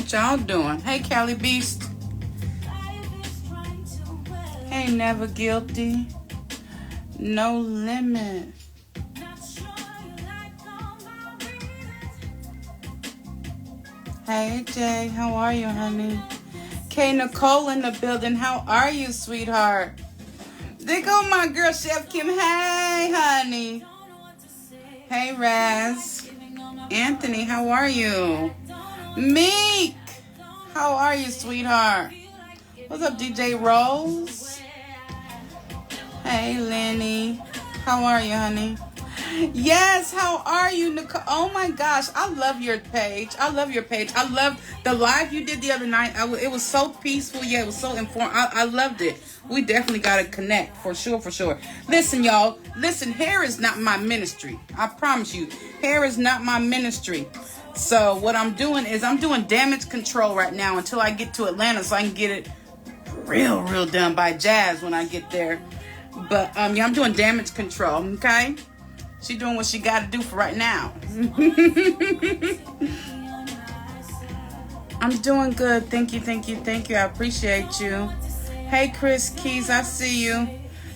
What y'all doing? Hey, Cali Beast. Hey, Never Guilty. No Limit. Hey, Jay. How are you, honey? K. Nicole in the building. How are you, sweetheart? There go my girl, Chef Kim. Hey, honey. Hey, Raz. Anthony, how are you? Meek. How are you, sweetheart? What's up, DJ Rose? Hey, Lenny. How are you, honey? Yes, how are you, Nicole? Oh my gosh, I love your page. I love your page. I love the live you did the other night. It was so peaceful. Yeah, it was so informed. I loved it. We definitely got to connect for sure, for sure. Listen, y'all. Listen, hair is not my ministry. I promise you, hair is not my ministry. So what I'm doing is I'm doing damage control right now until I get to Atlanta so I can get it real done by Jazz when I get there. But yeah, I'm doing damage control, okay? She doing what she got to do for right now. I'm doing good. Thank you. I appreciate you. Hey, Chris Keys, I see you.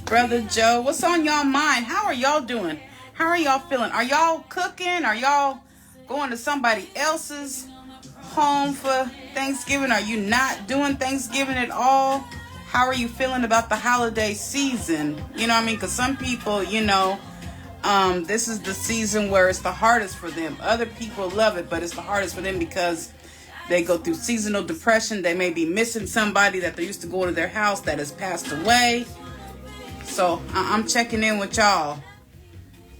Brother Joe, what's on y'all mind? How are y'all doing? How are y'all feeling? Are y'all cooking? Are y'all going to somebody else's home for Thanksgiving? Are you not doing Thanksgiving at all? How are you feeling about the holiday season? You know what I mean? Because some people, you know, this is the season where it's the hardest for them. Other people love it, but it's the hardest for them because they go through seasonal depression. They may be missing somebody that they used to go to their house that has passed away. So I'm checking in with y'all.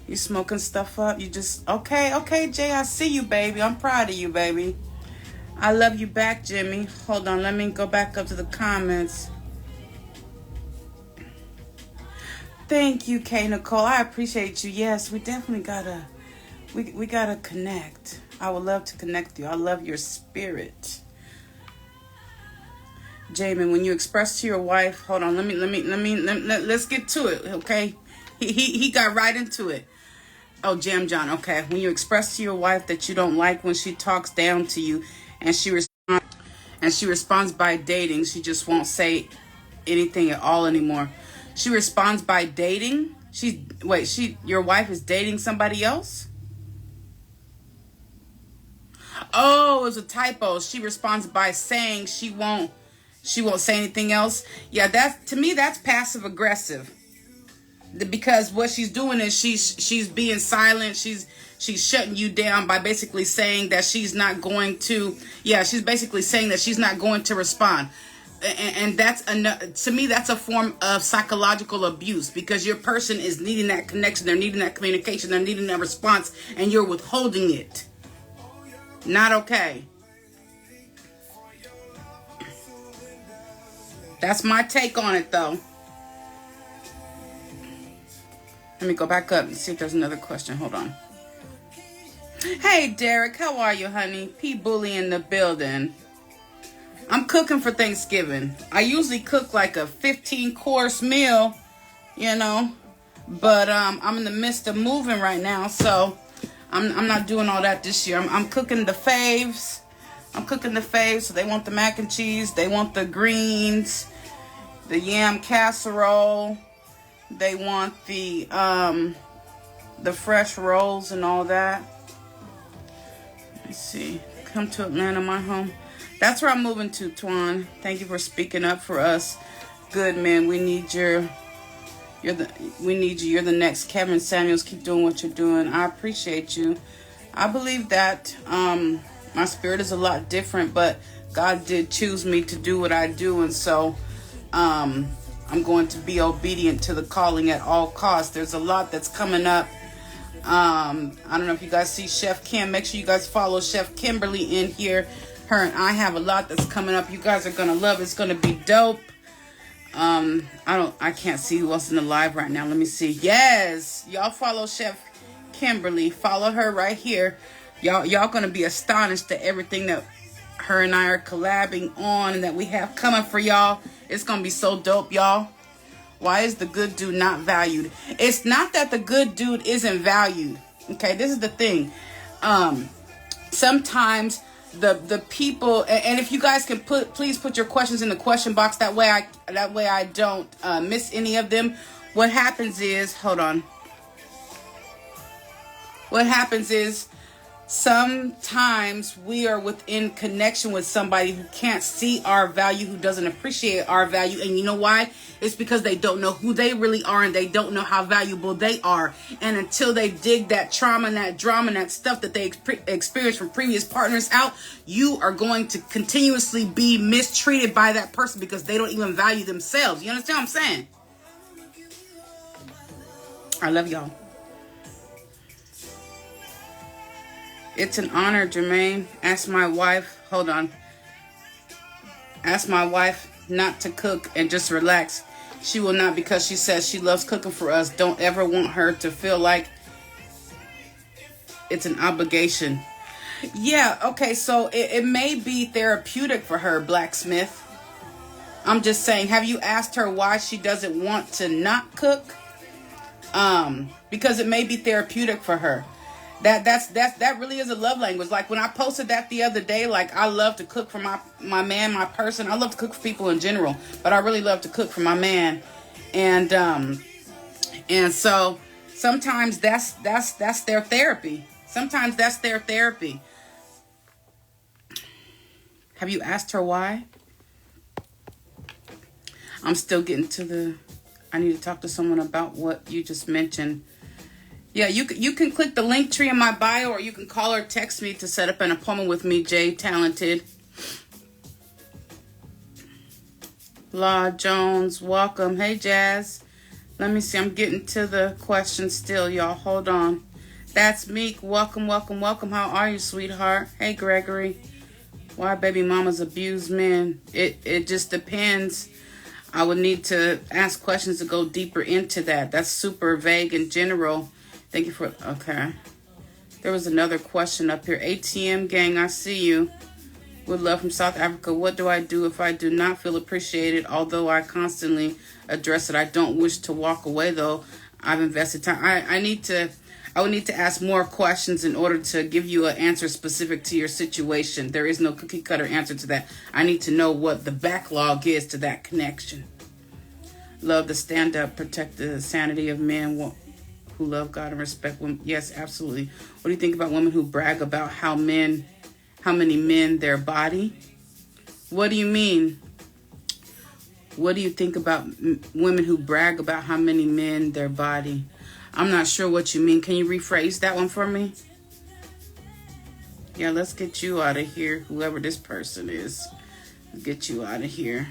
You smoking stuff up? You just, okay, Jay, I see you, baby. I'm proud of you, baby. I love you back, Jimmy. Hold on, let me go back up to the comments. Thank you, K. Nicole. I appreciate you. Yes, we definitely gotta, we gotta connect. I would love to connect with you. I love your spirit. Jamin, when you express to your wife, hold on, let's get to it, okay? He got right into it. Oh, Jam John, okay. When you express to your wife that you don't like when she talks down to you and she responds by dating, she just won't say anything at all anymore. She responds by dating? Your wife is dating somebody else? Oh, it was a typo. She responds by saying she won't say anything else. Yeah, to me that's passive aggressive. Because what she's doing is she's being silent. She's shutting you down by basically saying that she's not going to. Yeah, she's basically saying that she's not going to respond. And that's to me that's a form of psychological abuse because your person is needing that connection, they're needing that communication, they're needing that response, and you're withholding it. Not okay. That's my take on it, though. Let me go back up and see if there's another question. Hold on. Hey, Derek, how are you, honey? P. Bully in the building. I'm cooking for Thanksgiving. I usually cook like a 15-course meal, you know, but I'm in the midst of moving right now, so I'm not doing all that this year. I'm cooking the faves. So they want the mac and cheese, they want the greens, the yam casserole, they want the fresh rolls and all that. Let's see. Come to Atlanta, my home. That's where I'm moving to, Twan. Thank you for speaking up for us. Good, man. We need you. You're the next Kevin Samuels. Keep doing what you're doing. I appreciate you. I believe that my spirit is a lot different, but God did choose me to do what I do, and so I'm going to be obedient to the calling at all costs. There's a lot that's coming up. I don't know if you guys see Chef Kim. Make sure you guys follow Chef Kimberly in here. Her and I have a lot that's coming up. You guys are gonna love it. It's gonna be dope. I can't see who else in the live right now. Let me see. Yes, y'all follow Chef Kimberly. Follow her right here. Y'all gonna be astonished at everything that her and I are collabing on and that we have coming for y'all. It's gonna be so dope, y'all. Why is the good dude not valued? It's not that the good dude isn't valued. Okay, this is the thing. Sometimes the people, and if you guys can please put your questions in the question box. That way I don't miss any of them. What happens is, hold on. What happens is, sometimes we are within connection with somebody who can't see our value, who doesn't appreciate our value. And you know why? It's because they don't know who they really are, and they don't know how valuable they are. And until they dig that trauma and that drama and that stuff that they experienced from previous partners out, you are going to continuously be mistreated by that person because they don't even value themselves. You understand what I'm saying? I love y'all. It's an honor, Jermaine. Ask my wife, hold on. Ask my wife not to cook and just relax. She will not, because she says she loves cooking for us. Don't ever want her to feel like it's an obligation. Yeah, okay, so it may be therapeutic for her, Blacksmith. I'm just saying, have you asked her why she doesn't want to not cook? Because it may be therapeutic for her. That really is a love language. Like when I posted that the other day, like I love to cook for my man, my person. I love to cook for people in general, but I really love to cook for my man. And so sometimes that's their therapy. Sometimes that's their therapy. Have you asked her why? I'm still getting to I need to talk to someone about what you just mentioned. Yeah, you can click the link tree in my bio, or you can call or text me to set up an appointment with me, Jay Talented. Law Jones, welcome. Hey, Jazz. Let me see. I'm getting to the question still, y'all. Hold on. That's Meek. Welcome, welcome, welcome. How are you, sweetheart? Hey, Gregory. Why baby mamas abuse men? It just depends. I would need to ask questions to go deeper into that. That's super vague and general. Thank you for, okay. There was another question up here. ATM gang, I see you. With love from South Africa. What do I do if I do not feel appreciated? Although I constantly address it. I don't wish to walk away though. I've invested time. I would need to ask more questions in order to give you an answer specific to your situation. There is no cookie cutter answer to that. I need to know what the backlog is to that connection. Love to stand up, protect the sanity of men who love God and respect women. Yes, absolutely. What do you think about women who brag about how many men their body? What do you mean? What do you think about women who brag about how many men their body? I'm not sure what you mean. Can you rephrase that one for me? Yeah, let's get you out of here. Whoever this person is. Let's get you out of here.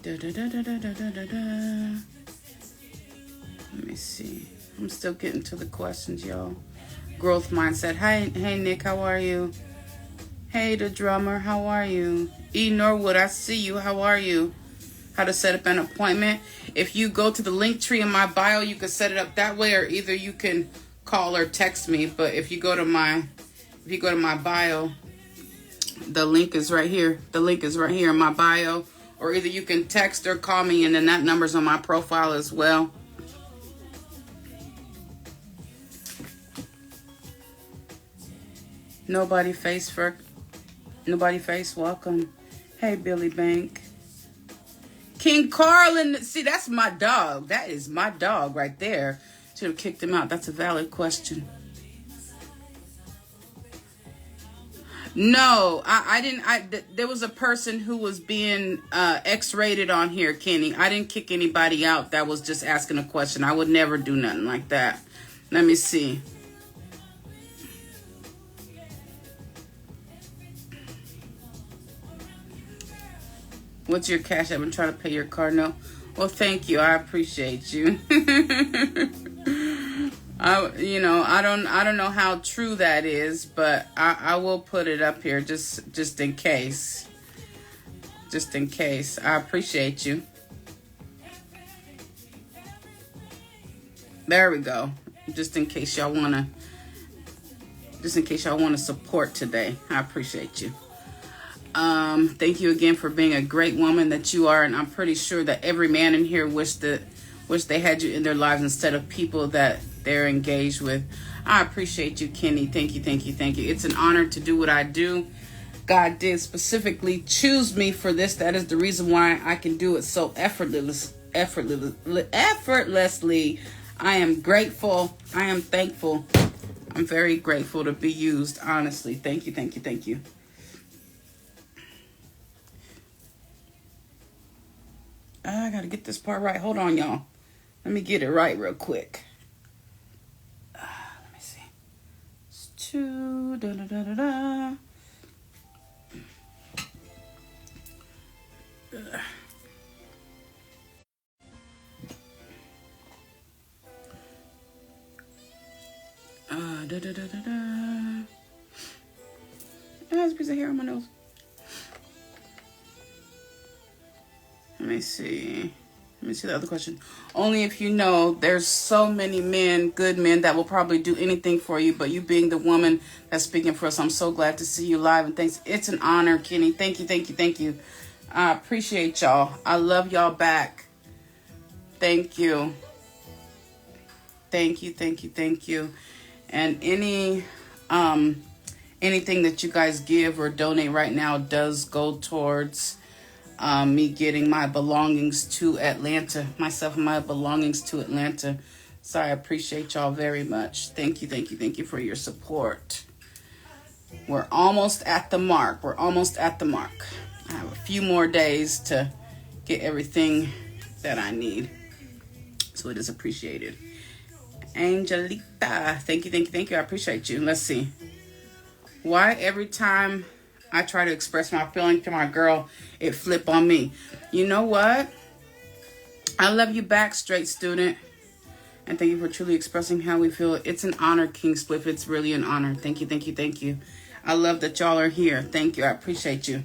Da, da, da, da, da, da, da, da. Let me see. I'm still getting to the questions, y'all. Growth mindset. Hey, Nick, how are you? Hey, the drummer, how are you? E. Norwood, I see you. How are you? How to set up an appointment. If you go to the link tree in my bio, you can set it up that way, or either you can call or text me. But if you go to my bio, the link is right here. The link is right here in my bio. Or either you can text or call me, and then that number's on my profile as well. Nobody face, welcome. Hey, Billy Bank. King Carlin, see, that's my dog. That is my dog right there. Should have kicked him out. That's a valid question. No, I didn't. There was a person who was being X-rated on here, Kenny. I didn't kick anybody out. That was just asking a question. I would never do nothing like that. Let me see. What's your cash? I've been trying to pay your car. No. Well, thank you. I appreciate you. I don't know how true that is, but I will put it up here just in case. Just in case. I appreciate you. There we go. Just in case y'all wanna support today. I appreciate you. Thank you again for being a great woman that you are, and I'm pretty sure that every man in here wish they had you in their lives instead of people that they're engaged with. I appreciate you, Kenny. Thank you, thank you, thank you. It's an honor to do what I do. God did specifically choose me for this. That is the reason why I can do it so effortlessly. I am grateful. I am thankful. I'm very grateful to be used, honestly. Thank you, thank you, thank you. I gotta get this part right. Hold on, y'all. Let me get it right real quick. Let me see. It's 2. Da, da, da, da, da. Da, da, da, da, da. There's a piece of hair on my nose. Let me see the other question. Only if you know there's so many men, good men, that will probably do anything for you, but you being the woman that's speaking for us, I'm so glad to see you live, and thanks. It's an honor, Kenny. Thank you, thank you, thank you. I appreciate y'all. I love y'all back. Thank you. Thank you, thank you, thank you. And anything that you guys give or donate right now does go towards me getting my belongings to Atlanta, myself and my belongings to Atlanta. So I appreciate y'all very much. Thank you, thank you, thank you for your support. We're almost at the mark. We're almost at the mark. I have a few more days to get everything that I need. So it is appreciated. Angelita, thank you, thank you, thank you. I appreciate you. Let's see. Why every time I try to express my feeling to my girl, it flip on me? You know what? I love you back, straight student. And thank you for truly expressing how we feel. It's an honor, King Spliff. It's really an honor. Thank you, thank you, thank you. I love that y'all are here. Thank you. I appreciate you.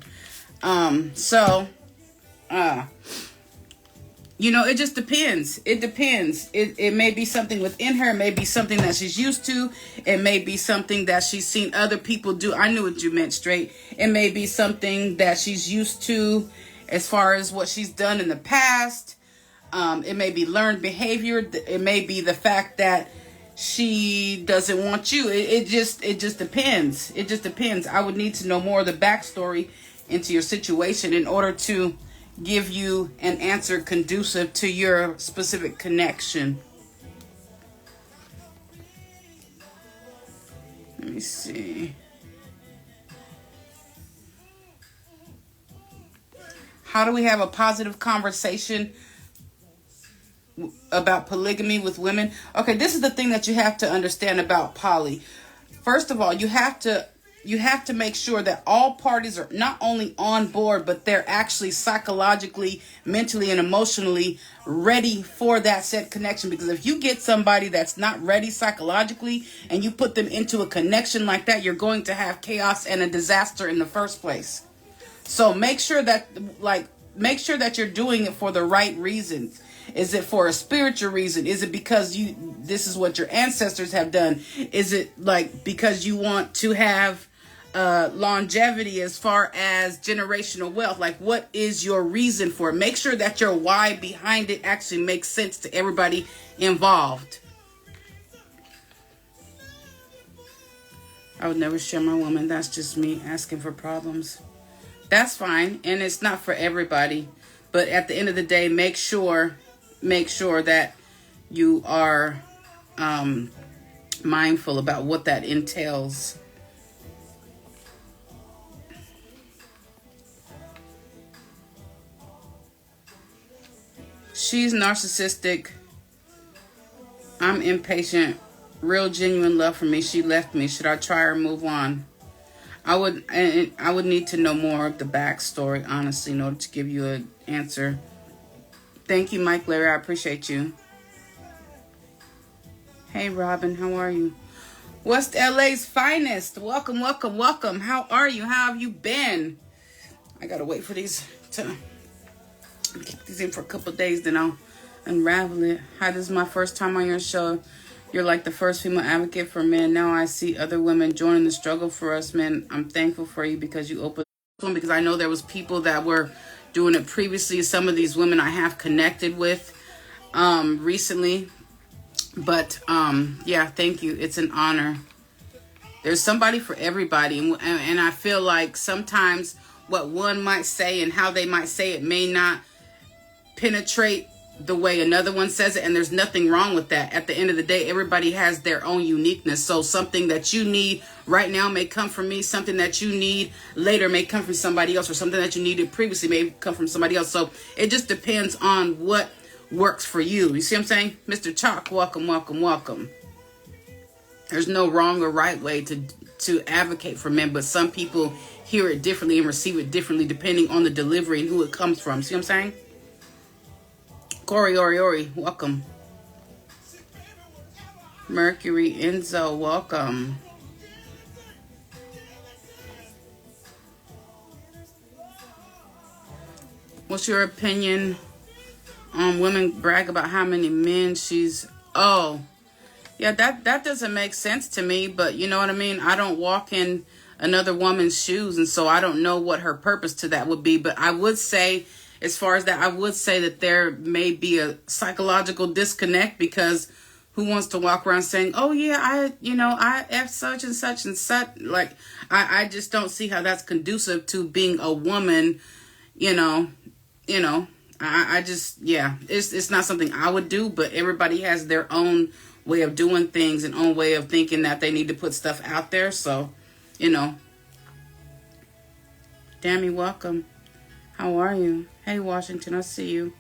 You know, it just depends. It depends. It may be something within her. It may be something that she's used to. It may be something that she's seen other people do. I knew what you meant, straight. It may be something that she's used to as far as what she's done in the past. It may be learned behavior. It may be the fact that she doesn't want you. It just depends. It just depends. I would need to know more of the backstory into your situation in order to give you an answer conducive to your specific connection. Let me see. How do we have a positive conversation about polygamy with women? Okay, this is the thing that you have to understand about poly. First of all, you have to make sure that all parties are not only on board, but they're actually psychologically, mentally, and emotionally ready for that said connection. Because if you get somebody that's not ready psychologically and you put them into a connection like that, you're going to have chaos and a disaster in the first place. So make sure that you're doing it for the right reasons. Is it for a spiritual reason? Is it because this is what your ancestors have done? Is it like because you want to have longevity as far as generational wealth? Like, what is your reason for it? Make sure that your why behind it actually makes sense to everybody involved. I would never share my woman. That's just me asking for problems. That's fine, and it's not for everybody. But at the end of the day, make sure that you are mindful about what that entails. She's narcissistic. I'm impatient. Real genuine love for me. She left me. Should I try or move on? I would need to know more of the backstory, honestly, in order to give you an answer. Thank you, Mike Larry. I appreciate you. Hey, Robin. How are you? West LA's finest. Welcome, welcome, welcome. How are you? How have you been? I got to wait for these to keep these in for a couple of days, then I'll unravel it. Hi, this is my first time on your show. You're like the first female advocate for men. Now I see other women joining the struggle for us men. I'm thankful for you because you opened one, because I know there was people that were doing it previously. Some of these women I have connected with recently. But yeah, thank you. It's an honor. There's somebody for everybody, and I feel like sometimes what one might say and how they might say it may not penetrate the way another one says it, and there's nothing wrong with that. At the end of the day, everybody has their own uniqueness. So something that you need right now may come from me, something that you need later may come from somebody else, or something that you needed previously may come from somebody else. So it just depends on what works for you. You see what I'm saying? Mr. Chalk, welcome, welcome, welcome. There's no wrong or right way to advocate for men, but some people hear it differently and receive it differently depending on the delivery and who it comes from. See what I'm saying? Corey, Ori, welcome. Mercury, Enzo, welcome. What's your opinion on women brag about how many men she's... Oh, yeah, that doesn't make sense to me, but you know what I mean? I don't walk in another woman's shoes, and so I don't know what her purpose to that would be, but I would say... As far as that, I would say that there may be a psychological disconnect, because who wants to walk around saying, oh yeah, I F such and such and such. Like, I just don't see how that's conducive to being a woman, I just, yeah, it's not something I would do, but everybody has their own way of doing things and own way of thinking that they need to put stuff out there. So, Dammy, welcome. How are you? Hey, Washington, I see you.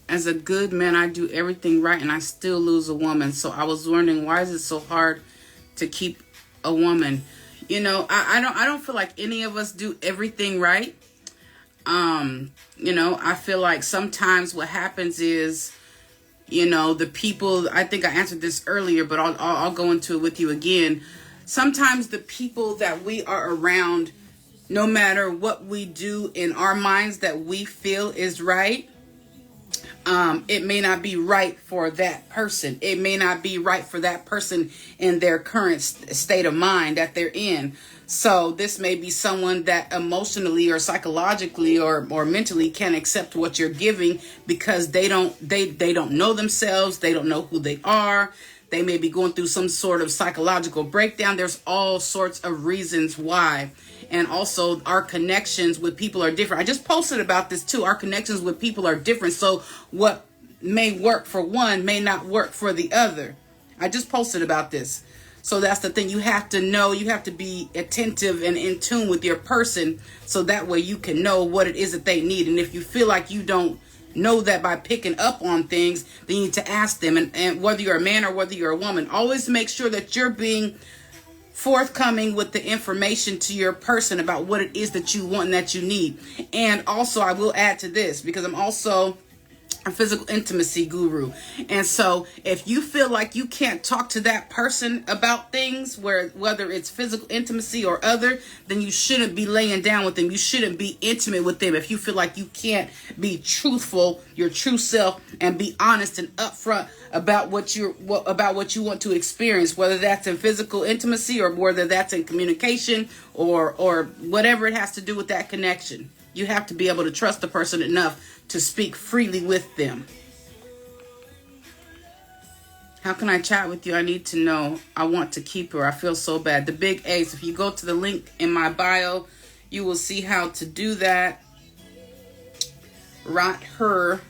As a good man, I do everything right and I still lose a woman. So I was wondering, why is it so hard to keep a woman? I don't feel like any of us do everything right. I feel like sometimes what happens is, the people, I think I answered this earlier, but I'll go into it with you again. Sometimes the people that we are around, no matter what we do in our minds that we feel is right, it may not be right for that person. It may not be right for that person in their current state of mind that they're in. So this may be someone that emotionally or psychologically or mentally can't accept what you're giving, because they don't know themselves. They don't know who they are. They may be going through some sort of psychological breakdown. There's all sorts of reasons why. And also our connections with people are different. I just posted about this too. Our connections with people are different. So what may work for one may not work for the other. I just posted about this. So that's the thing. You have to know, you have to be attentive and in tune with your person, so that way you can know what it is that they need. And if you feel like you don't know that by picking up on things, then you need to ask them. And whether you're a man or whether you're a woman, always make sure that you're being forthcoming with the information to your person about what it is that you want and that you need. And also, I will add to this, because I'm also a physical intimacy guru. And so if you feel like you can't talk to that person about things, whether it's physical intimacy or other, then you shouldn't be laying down with them. You shouldn't be intimate with them. If you feel like you can't be truthful, your true self, and be honest and upfront about what you want to experience, whether that's in physical intimacy or whether that's in communication or whatever it has to do with that connection. You have to be able to trust the person enough to speak freely with them. How can I chat with you? I need to know. I want to keep her. I feel so bad. The big Ace. If you go to the link in my bio, you will see how to do that. Write her.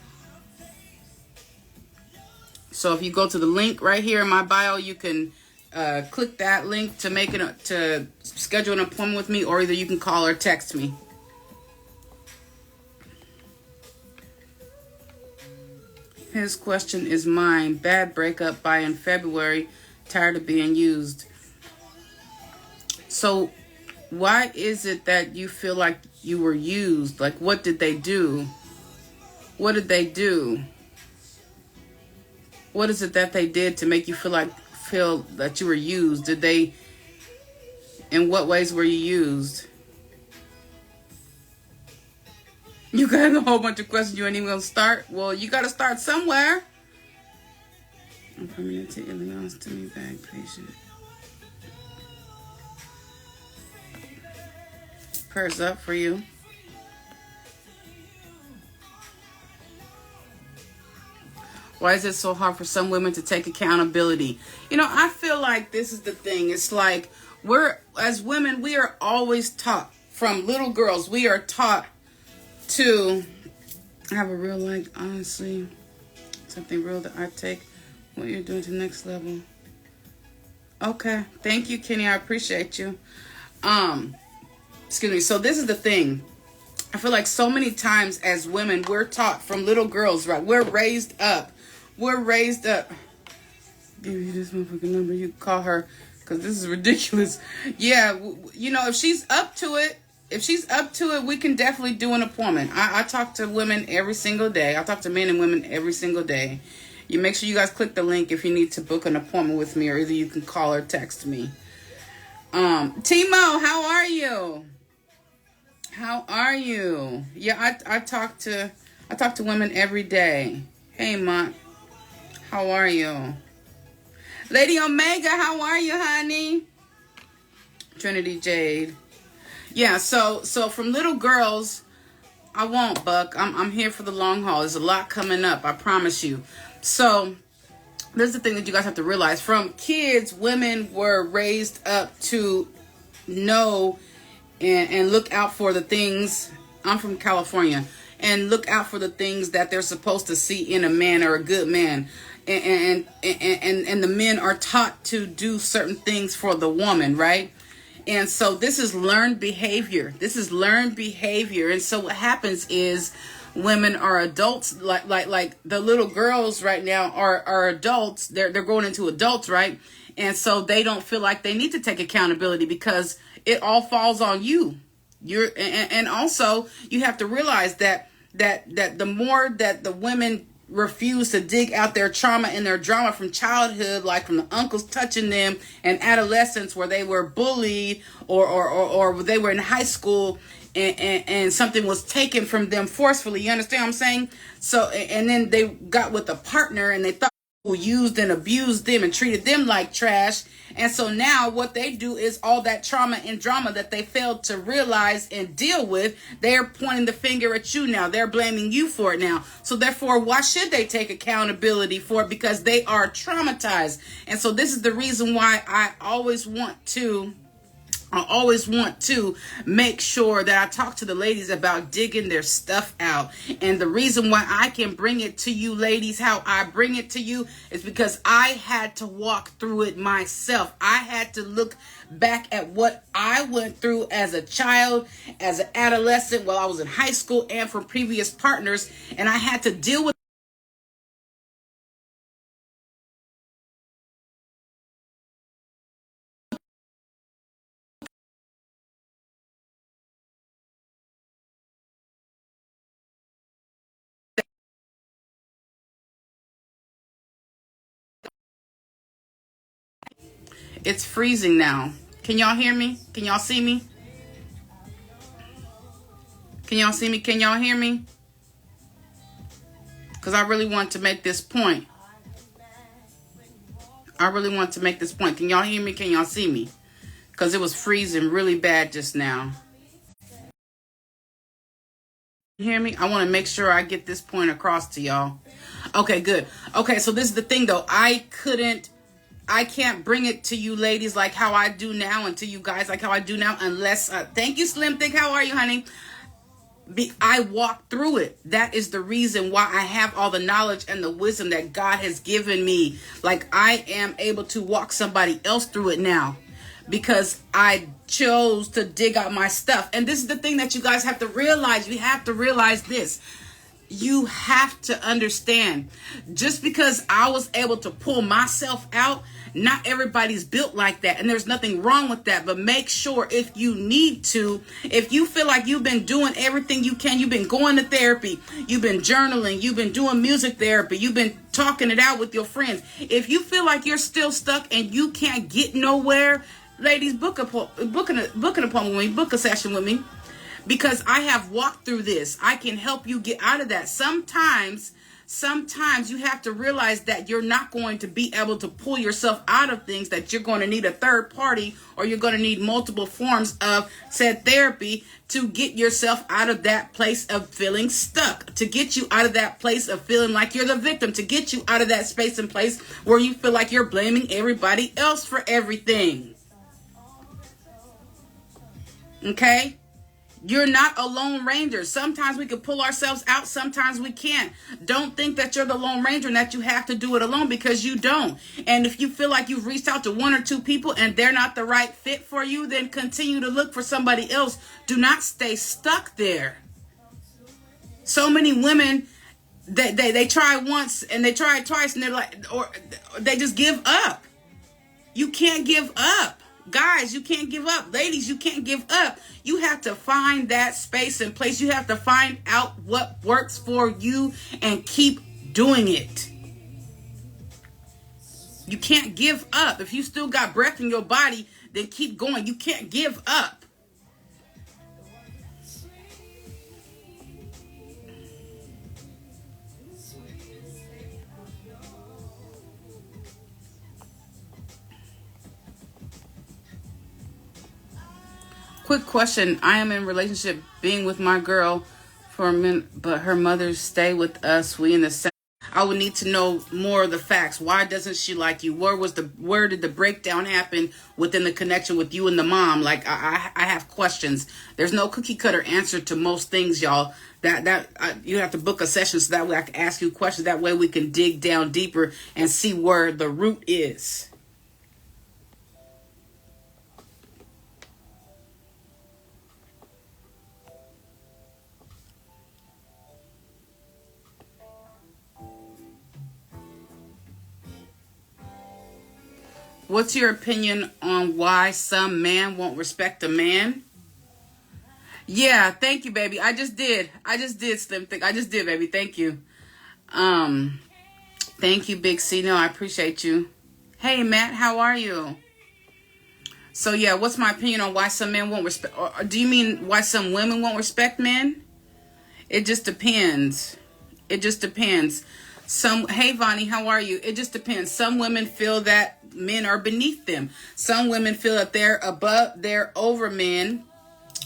So if you go to the link right here in my bio, you can click that link to schedule an appointment with me, or either you can call or text me. His question is mine. Bad breakup by in February. Tired of being used. So why is it that you feel like you were used? Like, what did they do? What did they do? What is it that they did to make you feel that you were used? In what ways were you used? You got a whole bunch of questions you ain't even gonna start. Well, you gotta start somewhere. I'm permanent to Illinois to me back patient. Prayers up for you. Why is it so hard for some women to take accountability? You know, I feel like this is the thing. It's like as women, we are always taught from little girls. We are taught to have a real, like, honestly, something real that I take what you're doing to the next level. Okay. Thank you, Kenny. I appreciate you. Excuse me. So this is the thing. I feel like so many times as women, we're taught from little girls, right? We're raised up. Give you this motherfucking number. You can call her because this is ridiculous. Yeah. You know, if she's up to it, we can definitely do an appointment. I talk to women every single day. I talk to men and women every single day. You make sure you guys click the link if you need to book an appointment with me, or either you can call or text me. Timo, how are you? How are you? Yeah, I talk to women every day. Hey, Mont, how are you? Lady Omega, how are you, honey? Trinity Jade. Yeah, so from little girls, I won't, Buck. I'm here for the long haul. There's a lot coming up, I promise you. So this is the thing that you guys have to realize. From kids, women were raised up to know and look out for the things. I'm from California. And look out for the things that they're supposed to see in a man or a good man. And the men are taught to do certain things for the woman, right? And so this is learned behavior. And so what happens is women are adults, like the little girls right now are adults. They're growing into adults, right? And so they don't feel like they need to take accountability because it all falls on you. And also you have to realize that the more that the women refuse to dig out their trauma and their drama from childhood, like from the uncles touching them and adolescence where they were bullied or they were in high school and something was taken from them forcefully. You understand what I'm saying? So, and then they got with a partner and they thought people used and abused them and treated them like trash. And so now what they do is all that trauma and drama that they failed to realize and deal with, they're pointing the finger at you now. They're blaming you for it now. So therefore, why should they take accountability for it? Because they are traumatized. And so this is the reason why I always want to make sure that I talk to the ladies about digging their stuff out. And the reason why I can bring it to you ladies, how I bring it to you, is because I had to walk through it myself. I had to look back at what I went through as a child, as an adolescent, while I was in high school, and from previous partners. And I had to deal with It's freezing now. Can y'all hear me? Can y'all see me? Can y'all see me? Can y'all hear me? Because I really want to make this point. Can y'all hear me? Can y'all see me? Because it was freezing really bad just now. You hear me? I want to make sure I get this point across to y'all. Okay, good. Okay, so this is the thing though. I can't bring it to you ladies like how I do now, and to you guys like how I do now, unless, thank you, Slim Thick. How are you, honey? I walk through it. That is the reason why I have all the knowledge and the wisdom that God has given me. Like, I am able to walk somebody else through it now because I chose to dig out my stuff. And this is the thing that you guys have to realize. You have to realize this. You have to understand, just because I was able to pull myself out, not everybody's built like that. And there's nothing wrong with that. But make sure, if you need to, if you feel like you've been doing everything you can, you've been going to therapy, you've been journaling, you've been doing music therapy, you've been talking it out with your friends. If you feel like you're still stuck and you can't get nowhere, ladies, book an appointment with me, book a session with me. Because I have walked through this. I can help you get out of that. Sometimes sometimes you have to realize that you're not going to be able to pull yourself out of things, that you're going to need a third party, or you're going to need multiple forms of said therapy to get yourself out of that place of feeling stuck, to get you out of that place of feeling like you're the victim, to get you out of that space and place where you feel like you're blaming everybody else for everything. Okay? You're not a Lone Ranger. Sometimes we can pull ourselves out. Sometimes we can't. Don't think that you're the Lone Ranger and that you have to do it alone, because you don't. And if you feel like you've reached out to one or two people and they're not the right fit for you, then continue to look for somebody else. Do not stay stuck there. So many women, they try once and they try twice and they're like, or they just give up. You can't give up. Guys, you can't give up. Ladies, you can't give up. You have to find that space and place. You have to find out what works for you and keep doing it. You can't give up. If you still got breath in your body, then keep going. You can't give up. Quick question. I am in relationship being with my girl for a minute, but her mother stay with us. We in the same. I would need to know more of the facts. Why doesn't she like you? Where did the breakdown happen within the connection with you and the mom? Like, I have questions. There's no cookie cutter answer to most things, y'all. You have to book a session so that way I can ask you questions. That way we can dig down deeper and see where the root is. What's your opinion on why some man won't respect a man? Yeah, thank you, baby. I just did, Slim Thick. I just did, baby. Thank you. Thank you, Big C. No, I appreciate you. Hey, Matt, how are you? So, yeah, what's my opinion on why some men won't respect, or do you mean why some women won't respect men? It just depends. It just depends. Hey, Vonnie, how are you? It just depends. Some women feel that men are beneath them. Some women feel that they're over men.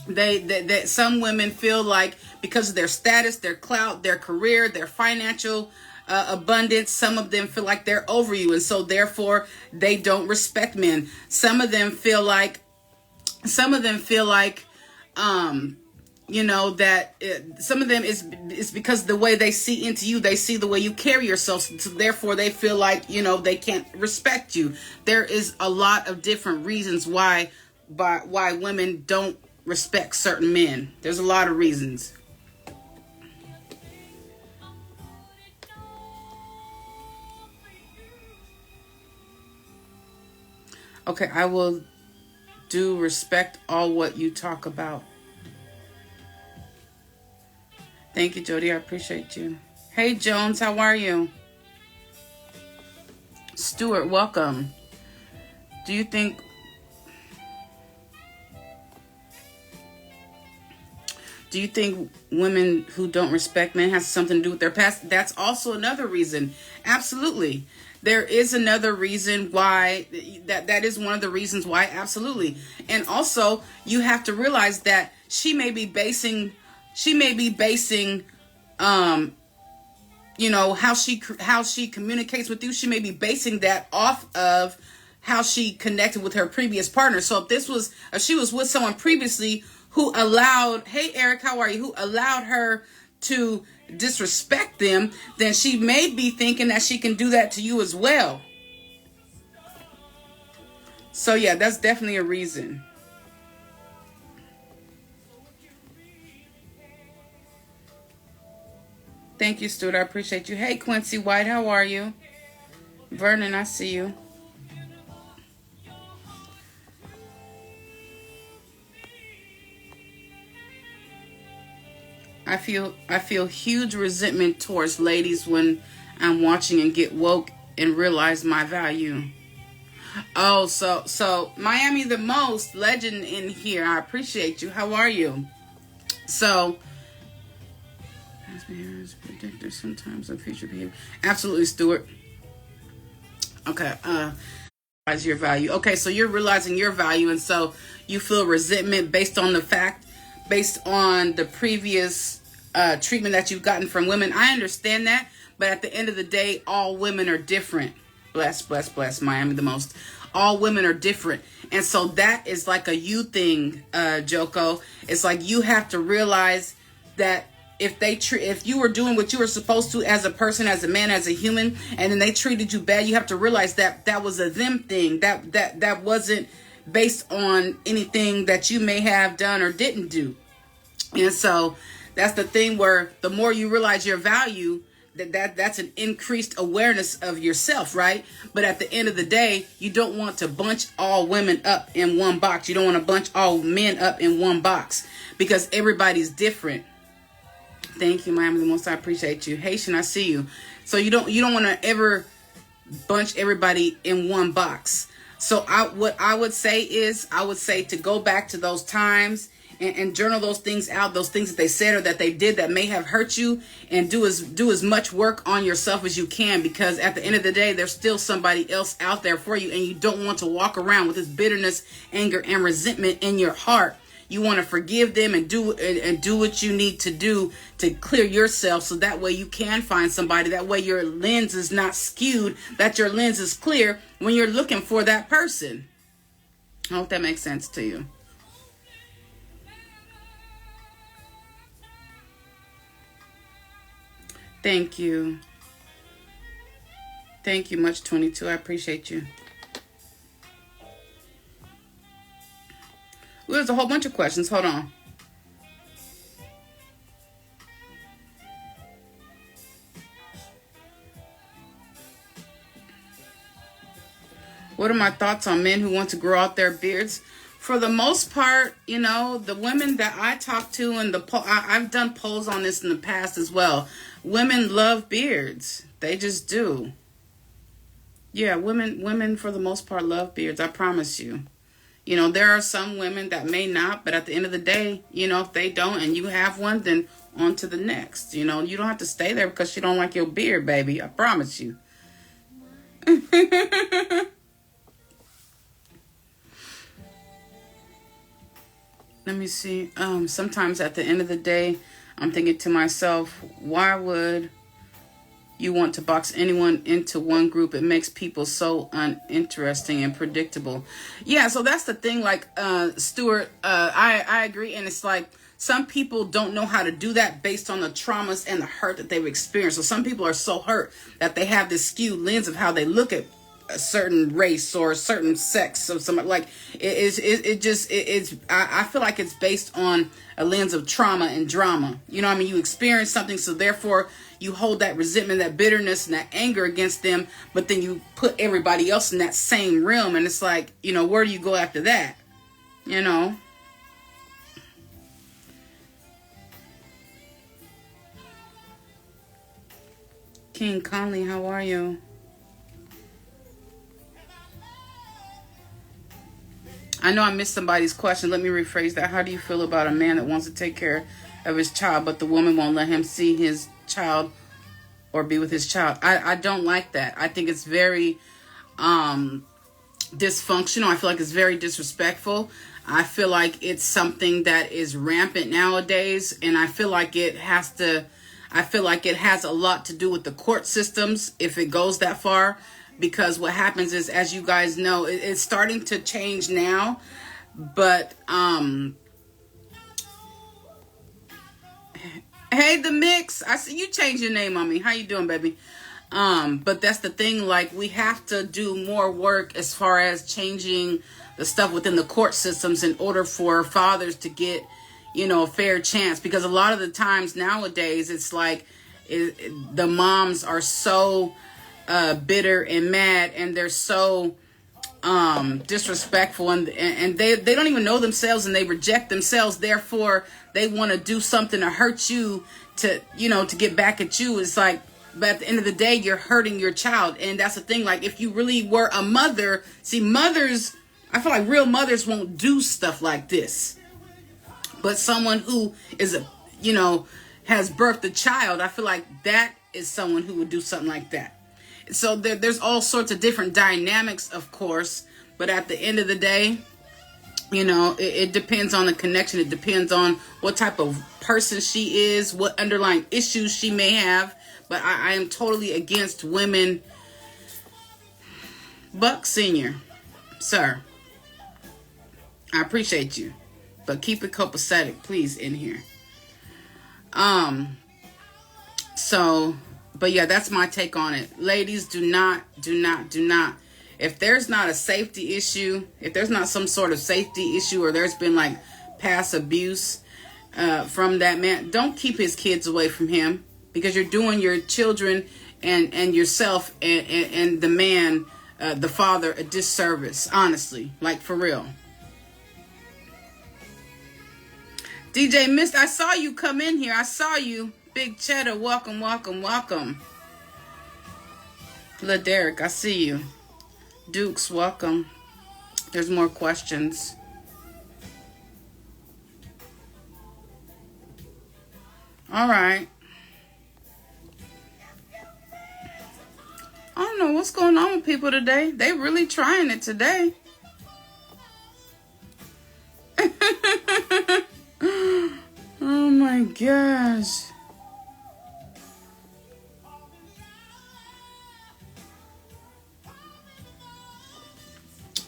That some women feel like because of their status, their clout, their career, their financial abundance, some of them feel like they're over you, and so therefore they don't respect men. Some of them feel like that some of them is because the way they see into you, they see the way you carry yourself, so therefore they feel like, they can't respect you. There is a lot of different reasons why women don't respect certain men. There's a lot of reasons. Okay, I will do respect all what you talk about. Thank you, Jody. I appreciate you. Hey, Jones, how are you? Stuart, welcome. Do you think women who don't respect men has something to do with their past? That's also another reason. Absolutely. There is another reason why that is one of the reasons why. Absolutely. And also you have to realize that she may be basing how she communicates with you. She may be basing that off of how she connected with her previous partner. So if she was with someone previously who allowed, hey Eric, how are you? Who allowed her to disrespect them, then she may be thinking that she can do that to you as well. So yeah, that's definitely a reason. Thank you, Stuart. I appreciate you. Hey, Quincy White, how are you? Vernon, I see you. I feel huge resentment towards ladies when I'm watching and get woke and realize my value. Oh, so Miami the Most legend in here. I appreciate you. How are you? So predictor sometimes of future behavior. Absolutely, Stuart. Okay. Realize your value. Okay, so you're realizing your value, and so you feel resentment based on the previous treatment that you've gotten from women. I understand that, but at the end of the day, all women are different. Bless Miami the most. All women are different. And so that is like a you thing, Joko. It's like you have to realize that if you were doing what you were supposed to as a person, as a man, as a human, and then they treated you bad, you have to realize that that was a them thing. That wasn't based on anything that you may have done or didn't do. And so that's the thing where the more you realize your value, that's an increased awareness of yourself, right? But at the end of the day, you don't want to bunch all women up in one box. You don't want to bunch all men up in one box because everybody's different. Thank you, Miami the most. I appreciate you. Haitian, I see you. So you don't want to ever bunch everybody in one box. So what I would say to go back to those times and journal those things out, those things that they said or that they did that may have hurt you, and do as much work on yourself as you can, because at the end of the day, there's still somebody else out there for you, and you don't want to walk around with this bitterness, anger, and resentment in your heart. You want to forgive them and do what you need to do to clear yourself, so that way you can find somebody. That way your lens is not skewed, that your lens is clear when you're looking for that person. I hope that makes sense to you. Thank you. Thank you much, 22. I appreciate you. Well, there's a whole bunch of questions. Hold on. What are my thoughts on men who want to grow out their beards? For the most part, the women that I talk to, and I've done polls on this in the past as well. Women love beards. They just do. Yeah, women for the most part love beards. I promise you. There are some women that may not, but at the end of the day, if they don't and you have one, then on to the next. You don't have to stay there because you don't like your beard, baby. I promise you. Let me see. Sometimes at the end of the day, I'm thinking to myself, why would you want to box anyone into one group? It makes people so uninteresting and predictable. Yeah, so that's the thing. Like, Stuart, I agree. And it's like some people don't know how to do that based on the traumas and the hurt that they've experienced. So some people are so hurt that they have this skewed lens of how they look at a certain race or a certain sex or something. Like I feel like it's based on a lens of trauma and drama. You experience something, so therefore you hold that resentment, that bitterness, and that anger against them, but then you put everybody else in that same realm, and it's like, where do you go after that? King Conley, how are you? I know I missed somebody's question. Let me rephrase that. How do you feel about a man that wants to take care of his child, but the woman won't let him see his child or be with his child? I don't like that. I think it's very dysfunctional. I feel like it's very disrespectful. I feel like it's something that is rampant nowadays, and I feel like it has a lot to do with the court systems if it goes that far. Because what happens is, as you guys know, it's starting to change now. But, hey, The Mix, I see you changed your name on me. How you doing, baby? But that's the thing, like, we have to do more work as far as changing the stuff within the court systems in order for fathers to get, a fair chance. Because a lot of the times nowadays, it's like the moms are so bitter and mad, and they're so disrespectful, and they don't even know themselves, and they reject themselves. Therefore, they want to do something to hurt you, to get back at you. It's like, but at the end of the day, you're hurting your child. And that's the thing. Like, if you really were a mother, see, mothers, I feel like real mothers won't do stuff like this. But someone who is has birthed a child, I feel like that is someone who would do something like that. So there's all sorts of different dynamics, of course, but at the end of the day, you know, it depends on the connection. It depends on what type of person she is, what underlying issues she may have. But I am totally against women. Buck Senior, sir, I appreciate you, but keep it copacetic, please, in here. So, but yeah, that's my take on it. Ladies, do not. If there's not a safety issue, if there's not some sort of safety issue, or there's been like past abuse from that man, don't keep his kids away from him, because you're doing your children and yourself and the man, the father, a disservice, honestly, like for real. DJ Mist, I saw you come in here. I saw you. Big Cheddar, welcome. La Derek, I see you. Dukes, welcome. There's more questions. All right. I don't know what's going on with people today. They really trying it today. Oh my gosh.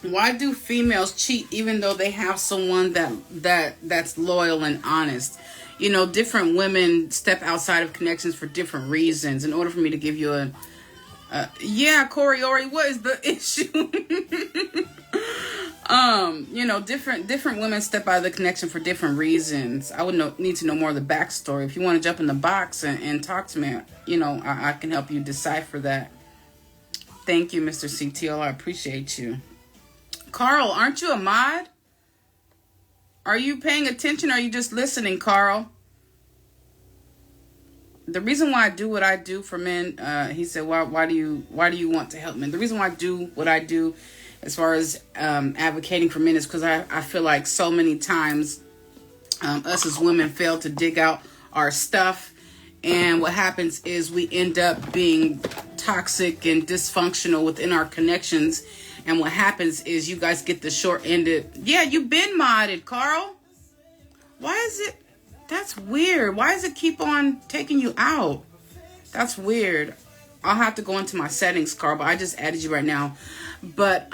Why do females cheat even though they have someone that's loyal and honest? You know, different women step outside of connections for different reasons. In order for me to give you yeah, Corey Ori, what is the issue? You know, different women step out of the connection for different reasons. I would need to know more of the backstory. If you want to jump in the box and talk to me, you know, I can help you decipher that. Thank you, Mr. CTL. I appreciate you. Carl, aren't you a mod? Are you paying attention or are you just listening, Carl? The reason why I do what I do for men, he said, why do you want to help men? The reason why I do what I do as far as advocating for men is because I feel like so many times us as women fail to dig out our stuff. And what happens is we end up being toxic and dysfunctional within our connections. And what happens is you guys get the short ended. Yeah, you've been modded, Carl. Why is it? That's weird. Why does it keep on taking you out? That's weird. I'll have to go into my settings, Carl, but I just added you right now. But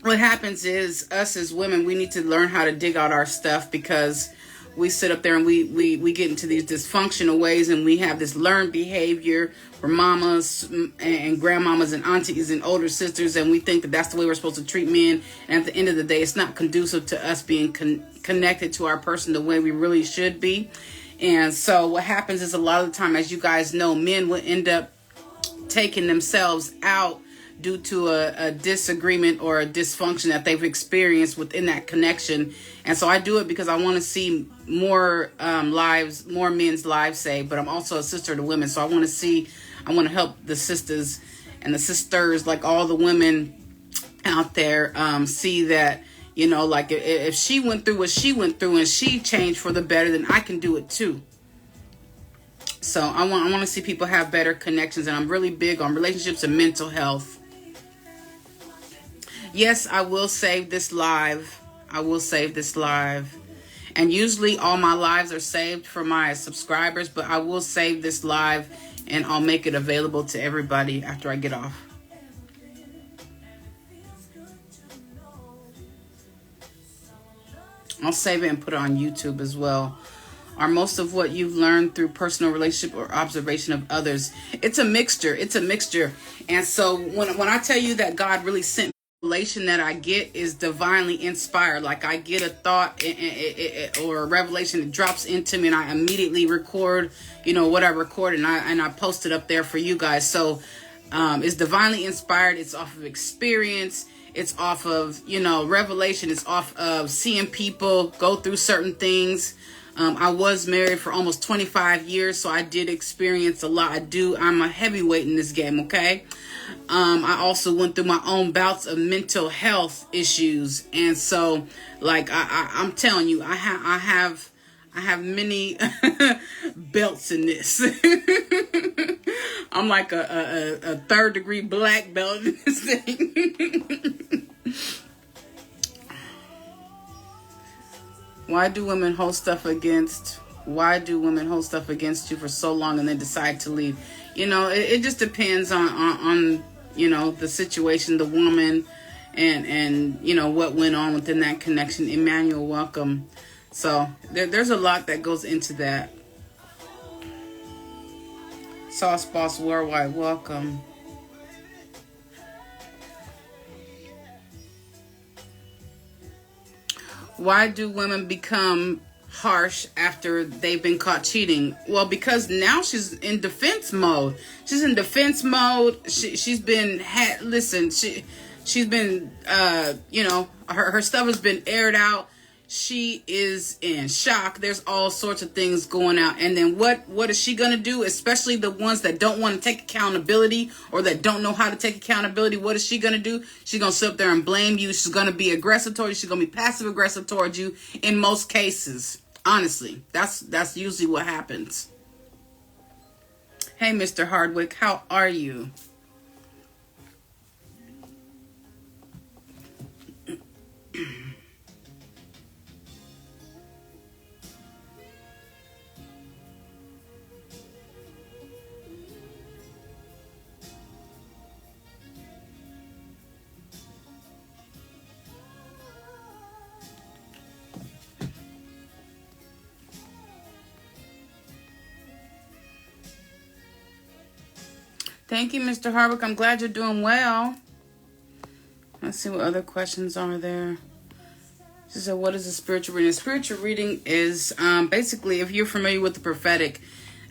what happens is us as women, we need to learn how to dig out our stuff, because we sit up there and we get into these dysfunctional ways, and we have this learned behavior for mamas and grandmamas and aunties and older sisters, and we think that that's the way we're supposed to treat men. And at the end of the day, it's not conducive to us being connected to our person the way we really should be. And so what happens is, a lot of the time, as you guys know, men will end up taking themselves out due to a disagreement or a dysfunction that they've experienced within that connection. And so I do it because I want to see more more men's lives saved, but I'm also a sister to women. So I want to help the sisters and the sisters, like all the women out there, see that, you know, like if she went through what she went through and she changed for the better, then I can do it too. So I want to see people have better connections, and I'm really big on relationships and mental health. Yes, I will save this live. And usually all my lives are saved for my subscribers, but I will save this live and I'll make it available to everybody after I get off. I'll save it and put it on YouTube as well. Are most of what you've learned through personal relationship or observation of others? It's a mixture. And so when I tell you that God really sent revelation that I get is divinely inspired, like I get a thought or a revelation that drops into me, and I immediately record, you know, what I record, and I post it up there for you guys. So it's divinely inspired. It's off of experience. It's off of, you know, revelation. It's off of seeing people go through certain things. I was married for almost 25 years, so I did experience a lot. I'm a heavyweight in this game, okay? I also went through my own bouts of mental health issues. And so, like, I'm telling you, I I have many belts in this. I'm like a third degree black belt in this thing. Why do women hold stuff against you for so long and then decide to leave? You know, it just depends on you know, the situation, the woman, and you know, what went on within that connection. Emmanuel, welcome. So there's a lot that goes into that. Sauce Boss Worldwide, welcome. Why do women become harsh after they've been caught cheating? Well, because now she's in defense mode. She's in defense mode. She's been she's been you know, her stuff has been aired out. She is in shock. There's all sorts of things going out. And then what is she going to do? Especially the ones that don't want to take accountability or that don't know how to take accountability. What is she going to do? She's going to sit up there and blame you. She's going to be aggressive towards you. She's going to be passive aggressive towards you in most cases. Honestly, that's usually what happens. Hey, Mr. Hardwick, how are you? Thank you, Mr. Hardwick. I'm glad you're doing well. Let's see what other questions are there. She said, what is a spiritual reading? A spiritual reading is basically, if you're familiar with the prophetic,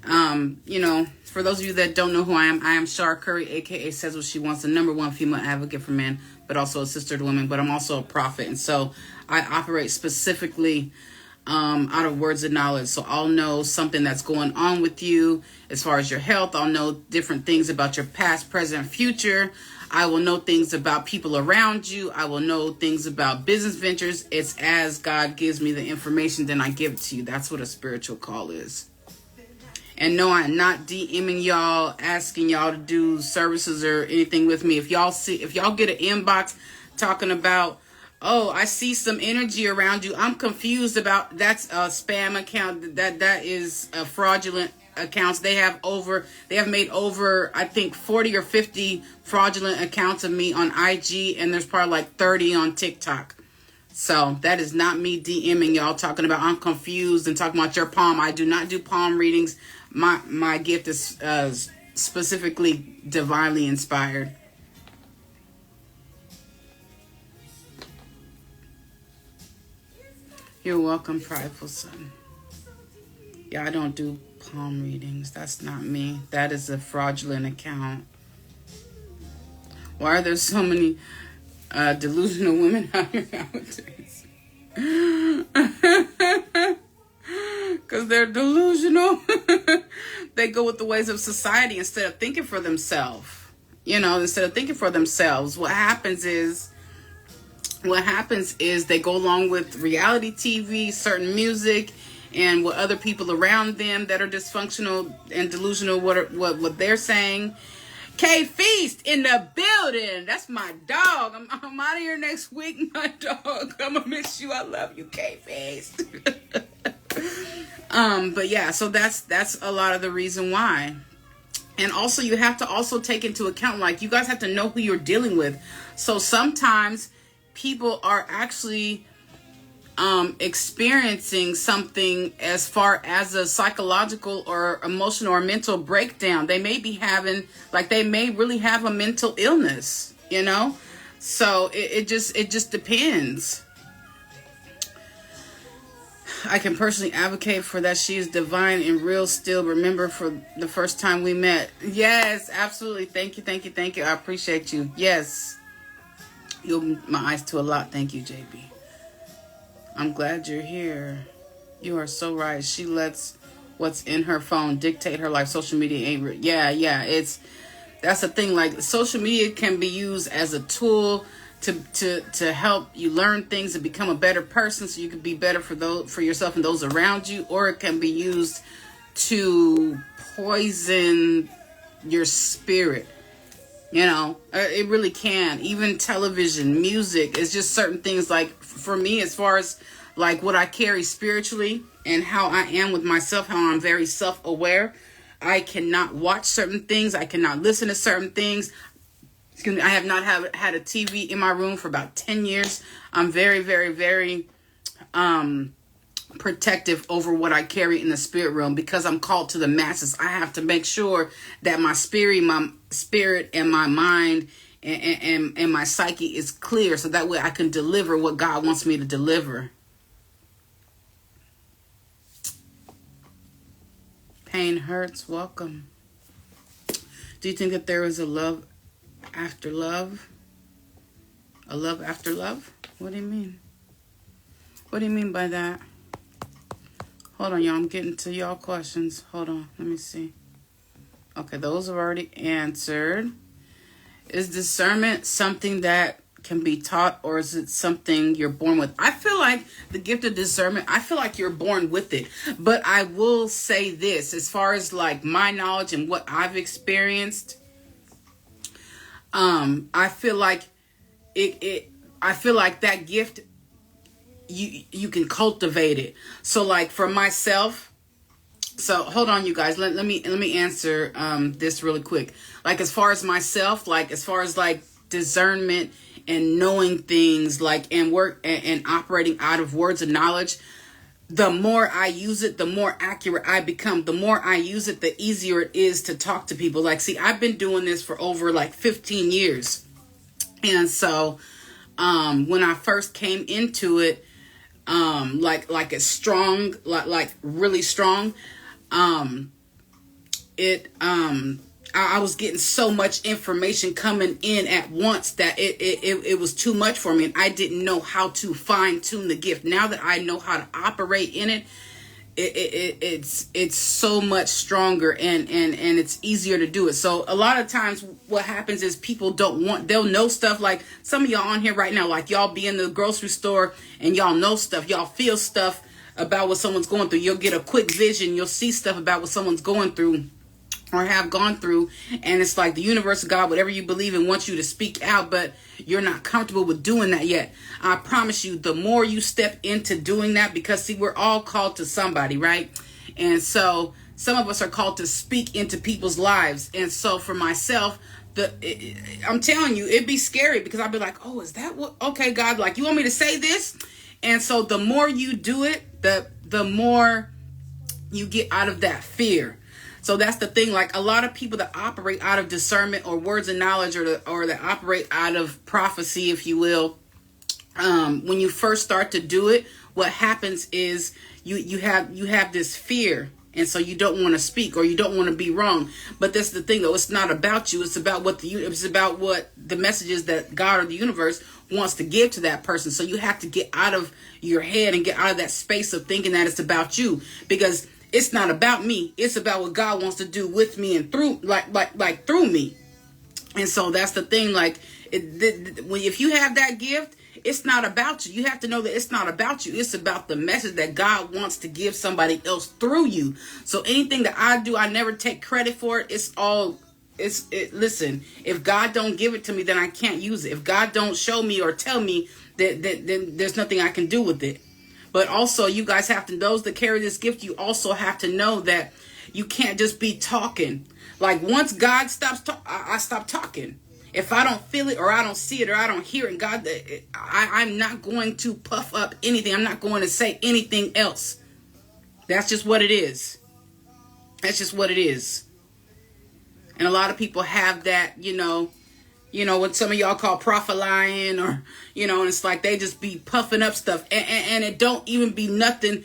you know, for those of you that don't know who I am Shar Curry, a.k.a. Says What She Wants, the #1 female advocate for men, but also a sister to women. But I'm also a prophet. And so I operate specifically out of words of knowledge. So I'll know something that's going on with you as far as your health. I'll know different things about your past, present, future. I will know things about people around you. I will know things about business ventures. It's as God gives me the information, then I give it to you. That's what a spiritual call is. And no, I'm not DMing y'all, asking y'all to do services or anything with me. If y'all get an inbox talking about, oh, I see some energy around you, I'm confused about, that's a spam account. That is a fraudulent accounts. They have made over, I think, 40 or 50 fraudulent accounts of me on IG, and there's probably like 30 on TikTok. So that is not me DMing y'all talking about I'm confused and talking about your palm. I do not do palm readings. My gift is specifically divinely inspired. You're welcome, prideful son. Yeah, I don't do palm readings. That's not me. That is a fraudulent account. Why are there so many delusional women out here nowadays? Because they're delusional. They go with the ways of society instead of thinking for themselves. You know, instead of thinking for themselves, what happens is they go along with reality TV, certain music, and what other people around them that are dysfunctional and delusional, what they're saying. K Feast in the building. That's my dog. I'm out of here next week, my dog. I'm gonna miss you. I love you, K Feast. But yeah, so that's a lot of the reason why. And also, you have to also take into account, like, you guys have to know who you're dealing with. So sometimes people are actually experiencing something as far as a psychological or emotional or mental breakdown. They may be having, like, they may really have a mental illness, you know? So it just depends. I can personally advocate for that. She is divine and real still. Remember for the first time we met. Yes, absolutely. Thank you. I appreciate you. Yes. You opened my eyes to a lot. Thank you, JB. I'm glad you're here. You are so right. She lets what's in her phone dictate her life. Social media ain't real. Yeah. That's the thing. Like, social media can be used as a tool to help you learn things and become a better person so you can be better for yourself and those around you, or it can be used to poison your spirit. It really can. Even television, music, it's just certain things. Like for me, as far as like what I carry spiritually and how I am with myself, how I'm very self-aware, I cannot watch certain things. I cannot listen to certain things. Excuse me, I have not had a TV in my room for about 10 years. I'm very, very, very protective over what I carry in the spirit realm because I'm called to the masses. I have to make sure that my spirit and my mind and my psyche is clear, so that way I can deliver what God wants me to deliver. Pain hurts. Welcome. Do you think that there is a love after love? A love after love? What do you mean? What do you mean by that? Hold on, y'all. I'm getting to y'all questions. Hold on. Let me see. Okay, those are already answered. Is discernment something that can be taught, or is it something you're born with? I feel like the gift of discernment, I feel like you're born with it. But I will say this, as far as like my knowledge and what I've experienced, I feel like I feel like that gift, you can cultivate it. So like for myself, so hold on, you guys, let me answer this really quick. Like as far as myself, like as far as like discernment and knowing things, like and work and operating out of words of knowledge, the more I use it, the more accurate I become. The more I use it, the easier it is to talk to people. Like, see, I've been doing this for over like 15 years. And so when I first came into it, like it's strong, like really strong, I was getting so much information coming in at once that it was too much for me, and I didn't know how to fine tune the gift. Now that I know how to operate in it, it's so much stronger and it's easier to do it. So a lot of times what happens is people they'll know stuff. Like some of y'all on here right now, like y'all be in the grocery store and y'all know stuff, y'all feel stuff about what someone's going through. You'll get a quick vision, you'll see stuff about what someone's going through or have gone through, and it's like the universe, God, whatever you believe in, wants you to speak out, but you're not comfortable with doing that yet. I promise you, the more you step into doing that, because see, we're all called to somebody, right? And so some of us are called to speak into people's lives. And so for myself, I'm telling you, it'd be scary because I'd be like, oh, is that what? Okay, God, like you want me to say this? And so the more you do it, the more you get out of that fear. So that's the thing. Like a lot of people that operate out of discernment or words of knowledge, or that operate out of prophecy, if you will, when you first start to do it, what happens is you have this fear, and so you don't want to speak or you don't want to be wrong. But that's the thing, though. It's not about you. It's about what the messages that God or the universe wants to give to that person. So you have to get out of your head and get out of that space of thinking that it's about you, because it's not about me. It's about what God wants to do with me and through, like through me. And so that's the thing. Like, if you have that gift, it's not about you. You have to know that it's not about you. It's about the message that God wants to give somebody else through you. So anything that I do, I never take credit for it. Listen, if God don't give it to me, then I can't use it. If God don't show me or tell me, then there's nothing I can do with it. But also, you guys have to, those that carry this gift, you also have to know that you can't just be talking. Like once God stops talking, I stop talking. If I don't feel it or I don't see it or I don't hear it, God, I'm not going to puff up anything. I'm not going to say anything else. That's just what it is. That's just what it is. And a lot of people have that, what some of y'all call prophesying, or, and it's like they just be puffing up stuff, and it don't even be nothing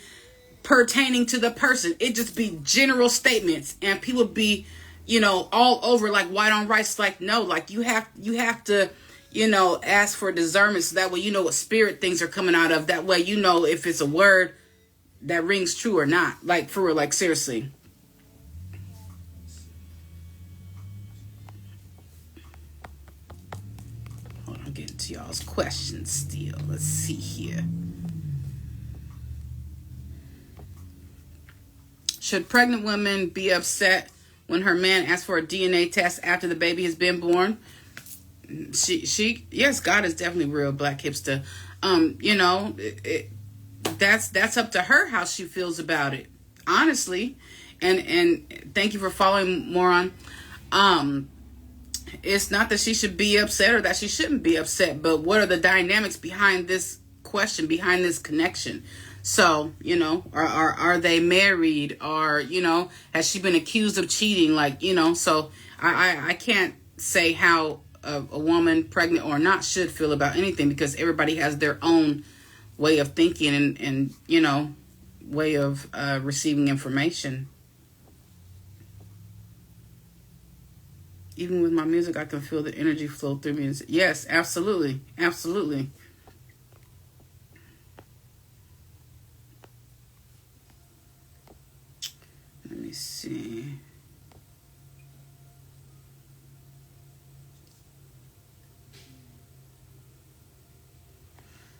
pertaining to the person. It just be general statements, and people be, all over like white on rice. Like, no, like you have to, ask for discernment, so that way you know what spirit things are coming out of. That way you know if it's a word that rings true or not. Like for real, like seriously. get into y'all's questions still. Let's see here. Should pregnant women be upset when her man asks for a DNA test after the baby has been born? Yes, God is definitely real, Black Hipster. That's up to her how she feels about it, honestly. And thank you for following, Moron. It's not that she should be upset or that she shouldn't be upset, but what are the dynamics behind this question, behind this connection? So, are they married, or, has she been accused of cheating? So I can't say how a woman, pregnant or not, should feel about anything, because everybody has their own way of thinking and way of receiving information. Even with my music, I can feel the energy flow through me. Yes, absolutely. Absolutely. Let me see.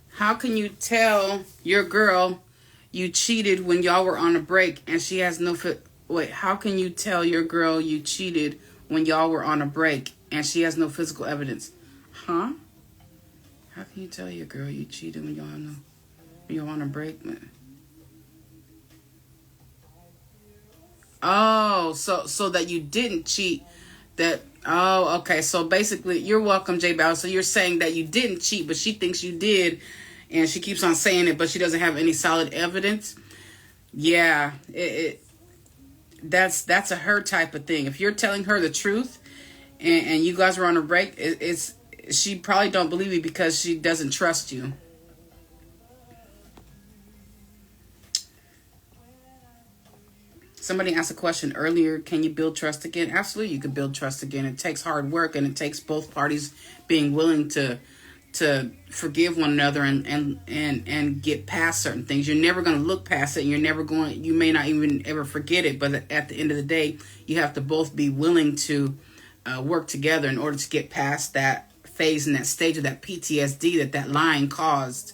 How can you tell your girl you cheated when y'all were on a break and she has no Wait, how can you tell your girl you cheated when y'all were on a break and she has no physical evidence? Huh? How can you tell your girl you cheated when you're on a break? Oh, so that you didn't cheat. Okay. So basically, you're welcome, J Bell. So you're saying that you didn't cheat, but she thinks you did, and she keeps on saying it, but she doesn't have any solid evidence. Yeah, that's a her type of thing. If you're telling her the truth, and you guys were on a break, she probably don't believe you because she doesn't trust you. Somebody asked a question earlier, can you build trust again? Absolutely, you can build trust again. It takes hard work, and it takes both parties being willing to forgive one another and get past certain things. You're never going to look past it, and you may not even ever forget it, but at the end of the day, you have to both be willing to work together in order to get past that phase and that stage of that PTSD that lying caused.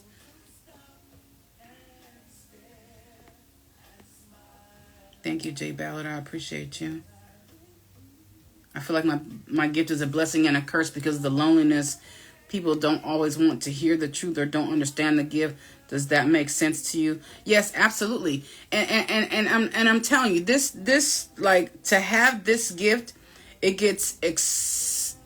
Thank you, Jay Ballard. I appreciate you. I feel like my gift is a blessing and a curse because of the loneliness. People don't always want to hear the truth or don't understand the gift. Does that make sense to you? Yes, absolutely. And I'm telling you, this like, to have this gift, it gets extremely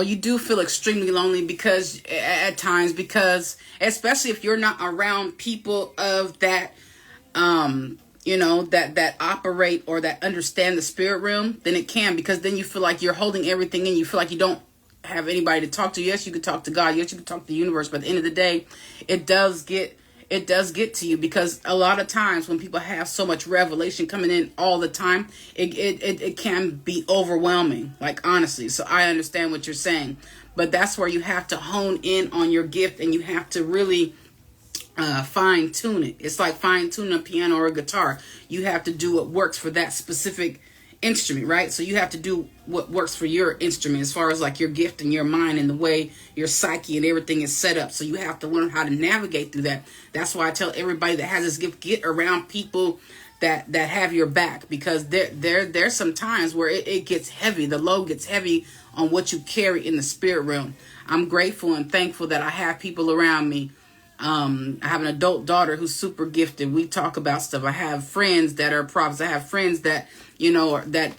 you do feel extremely lonely because at times, because especially if you're not around people of that, that operate or that understand the spirit realm, then it can, because then you feel like you're holding everything in. You feel like you don't have anybody to talk to. Yes, you could talk to God. Yes, you could talk to the universe. But at the end of the day, it does get to you, because a lot of times when people have so much revelation coming in all the time, it can be overwhelming, like, honestly. So I understand what you're saying, but that's where you have to hone in on your gift, and you have to really fine tune it. It's like fine tuning a piano or a guitar. You have to do what works for that specific instrument, right? So you have to do what works for your instrument, as far as like your gift and your mind and the way your psyche and everything is set up. So you have to learn how to navigate through that. That's why I tell everybody that has this gift, get around people that have your back, because there's some times where it gets heavy. The load gets heavy on what you carry in the spirit realm. I'm grateful and thankful that I have people around me. I have an adult daughter who's super gifted. We talk about stuff. I have friends that are prophets. I have friends that, that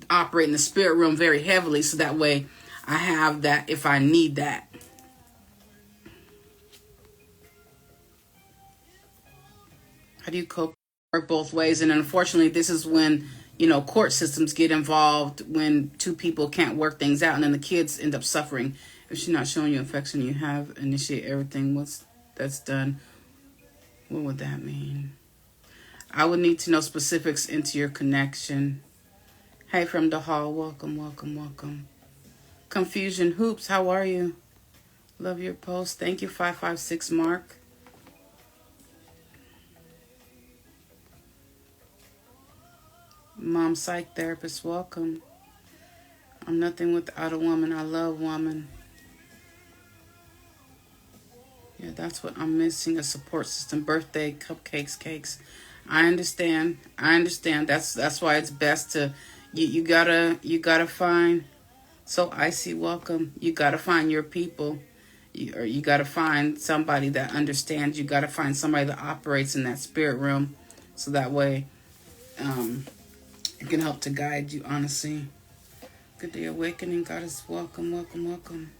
operate in the spirit realm very heavily. So that way I have that if I need that. How do you cope? Work both ways. And unfortunately, this is when, court systems get involved, when two people can't work things out, and then the kids end up suffering. If she's not showing you affection, you have initiate everything. That's done. What would that mean? I would need to know specifics into your connection. Hey, from the hall. Welcome, welcome, welcome. Confusion Hoops, how are you? Love your post. Thank you, 556 Mark. Mom Psych Therapist, welcome. I'm nothing without a woman. I love woman. Yeah, that's what I'm missing, a support system. Birthday, cupcakes, cakes. I understand. I understand. That's why it's best to you gotta find. So Icy, welcome. You gotta find your people. You gotta find somebody that understands. You gotta find somebody that operates in that spirit realm, so that way it can help to guide you, honestly. Good day awakening, goddess. Welcome, welcome, welcome.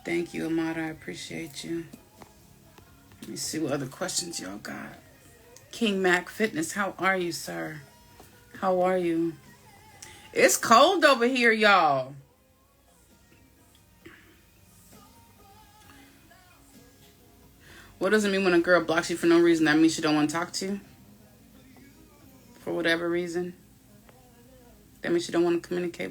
Thank you, Amada. I appreciate you. Let me see what other questions y'all got. King Mac Fitness, how are you, sir? How are you? It's cold over here, y'all. What does it mean when a girl blocks you for no reason? That means she don't want to talk to you? For whatever reason? That means she don't want to communicate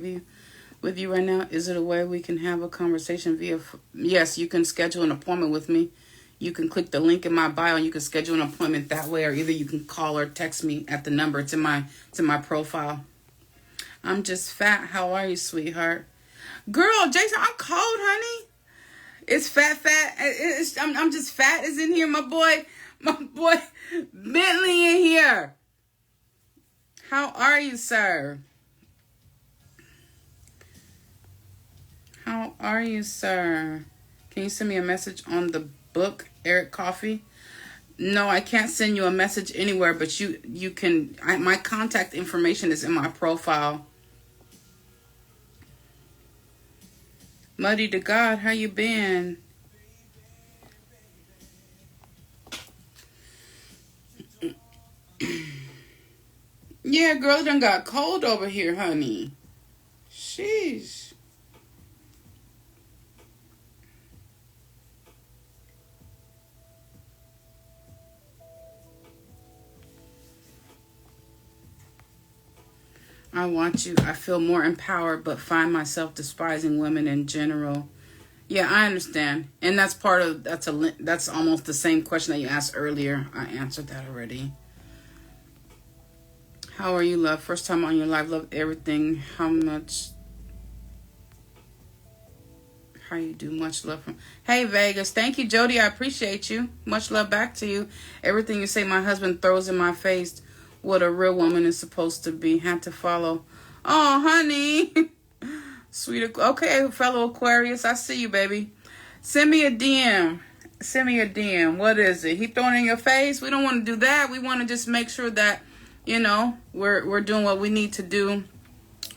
with you right now? Is it a way we can have a conversation via... Yes, you can schedule an appointment with me. You can click the link in my bio and you can schedule an appointment that way, or either you can call or text me at the number to my profile. I'm just fat. How are you, sweetheart? Girl, Jason, I'm cold, honey. It's fat. I'm just fat is in here. My boy Bentley in here. How are you, sir? How are you, sir? Can you send me a message on the book, Eric Coffee? No, I can't send you a message anywhere, but you can. My contact information is in my profile. Muddy to God, how you been? Yeah, girl, it done got cold over here, honey. Sheesh. I want you. I feel more empowered, but find myself despising women in general. Yeah, I understand. And that's part of, that's almost the same question that you asked earlier. I answered that already. How are you, love? First time on your live, love everything. How you do? Much love from... Hey, Vegas. Thank you, Jody. I appreciate you. Much love back to you. Everything you say, my husband throws in my face. What a real woman is supposed to be. Had to follow. Oh, honey. Sweet. Okay, fellow Aquarius. I see you, baby. Send me a DM. Send me a DM. What is it? He throwing in your face? We don't want to do that. We want to just make sure that, you know, we're doing what we need to do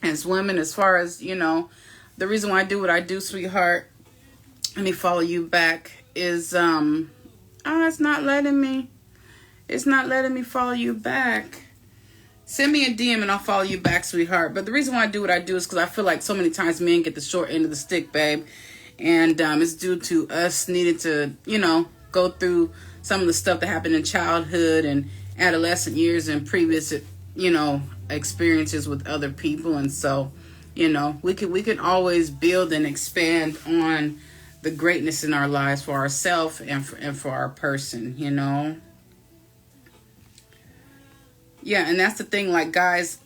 as women, as far as, you know, the reason why I do what I do, sweetheart. Let me follow you back. Is it's not letting me. It's not letting me follow you back. Send me a DM and I'll follow you back, sweetheart. But the reason why I do what I do is because I feel like so many times men get the short end of the stick, babe. And it's due to us needing to, you know, go through some of the stuff that happened in childhood and adolescent years and previous, you know, experiences with other people. And so, you know, we can always build and expand on the greatness in our lives for ourselves and for our person, you know. Yeah, and that's the thing, like, guys,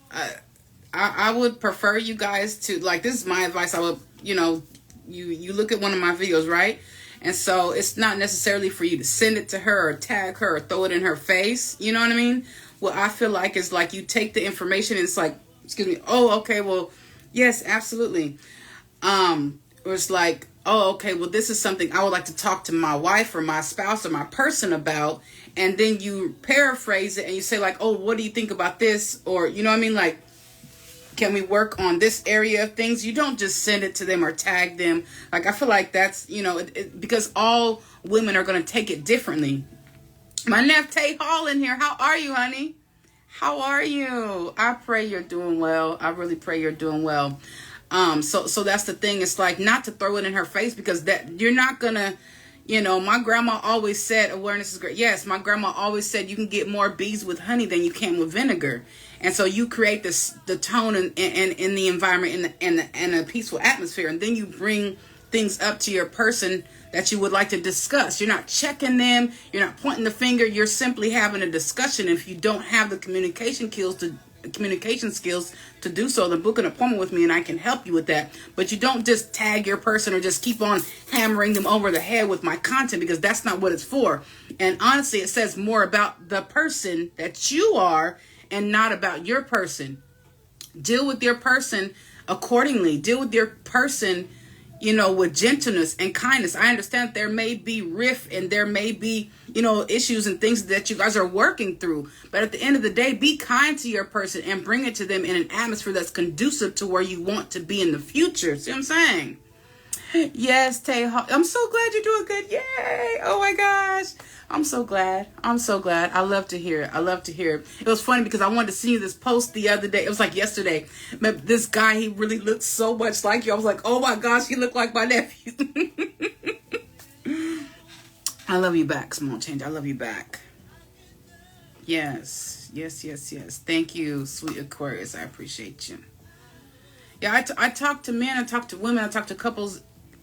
I would prefer you guys to, like, this is my advice. I would, you know, you look at one of my videos, right? And so it's not necessarily for you to send it to her or tag her or throw it in her face. You know what I mean? What I feel like is, like, you take the information and it's like, excuse me, oh, okay, well, yes, absolutely. Or it's like, oh, okay, well, this is something I would like to talk to my wife or my spouse or my person about. And then you paraphrase it and you say, like, oh, what do you think about this? Or, you know what I mean? Like, can we work on this area of things? You don't just send it to them or tag them. Like, I feel like that's, you know, because all women are going to take it differently. My Neff Tay Hall in here. How are you, honey? How are you? I pray you're doing well. I really pray you're doing well. So that's the thing. It's like, not to throw it in her face, because that you're not going to, you know, my grandma always said awareness is great. Yes, my grandma always said you can get more bees with honey than you can with vinegar. And so you create the tone and in the environment and a peaceful atmosphere. And then you bring things up to your person that you would like to discuss. You're not checking them. You're not pointing the finger. You're simply having a discussion. If you don't have the communication the communication skills to do so, then book an appointment with me and I can help you with that. But you don't just tag your person or just keep on hammering them over the head with my content, because that's not what it's for. And honestly, it says more about the person that you are and not about your person. Deal with your person accordingly. Deal with your person, with gentleness and kindness. I understand there may be rift and there may be, issues and things that you guys are working through. But at the end of the day, be kind to your person and bring it to them in an atmosphere that's conducive to where you want to be in the future. See what I'm saying? Yes, Tay. I'm so glad you're doing good. Yay. Oh my gosh. I'm so glad. I love to hear it. It was funny because I wanted to see this post the other day. It was like yesterday. But this guy, he really looks so much like you. I was like, oh my gosh, you look like my nephew. I love you back, Small Change. I love you back. Yes. Thank you, sweet Aquarius. I appreciate you. Yeah, I talk to men, I talk to women, I talk to couples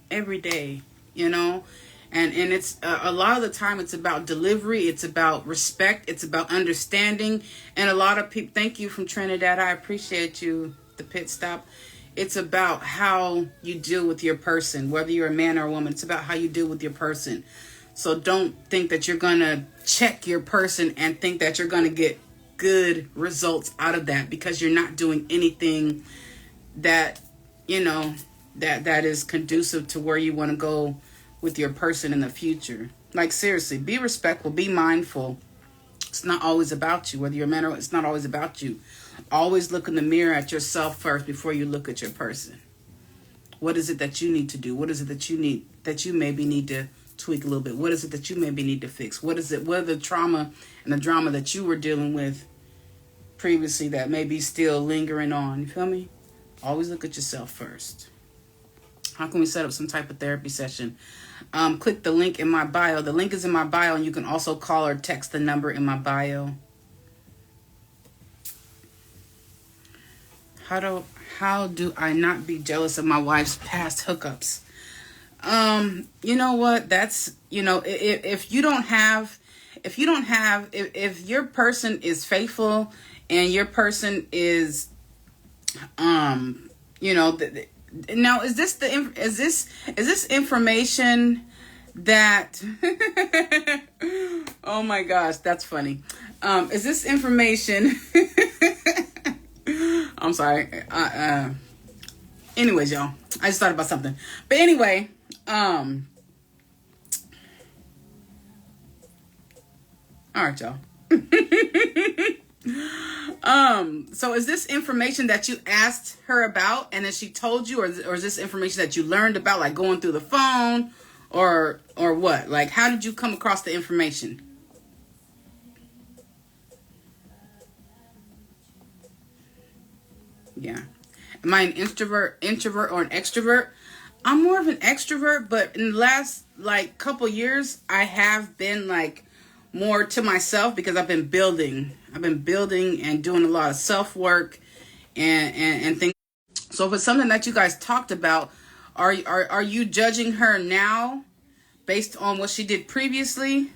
every day, and it's a lot of the time it's about delivery, it's about respect, it's about understanding. And a lot of people, thank you from Trinidad, I appreciate you, the pit stop. It's about how you deal with your person, whether you're a man or a woman. It's about how you deal with your person. So don't think that you're going to check your person and think that you're going to get good results out of that, because you're not doing anything that, that is conducive to where you want to go with your person in the future. Like, seriously, be respectful, be mindful. It's not always about you. Whether you're a man or woman, it's not always about you. Always look in the mirror at yourself first before you look at your person. What is it that you need to do? What is it that you maybe need to tweak a little bit? What is it that you maybe need to fix? What are the trauma and the drama that you were dealing with previously that may be still lingering on? You feel me? Always look at yourself first. How can we set up some type of therapy session? Click the link in my bio. The link is in my bio, and you can also call or text the number in my bio. How do I not be jealous of my wife's past hookups? You know what? That's, if your person is faithful and your person is, now is this information that, oh my gosh, that's funny. Is this information, I'm sorry. Anyways, y'all, I just thought about something, but anyway, all right, y'all. So is this information that you asked her about and then she told you, or is this information that you learned about, like going through the phone, or what? Like, how did you come across the information? Yeah. Am I an introvert or an extrovert? I'm more of an extrovert, but in the last couple years, I have been more to myself because I've been building and doing a lot of self-work and things. So if it's something that you guys talked about, are you judging her now based on what she did previously?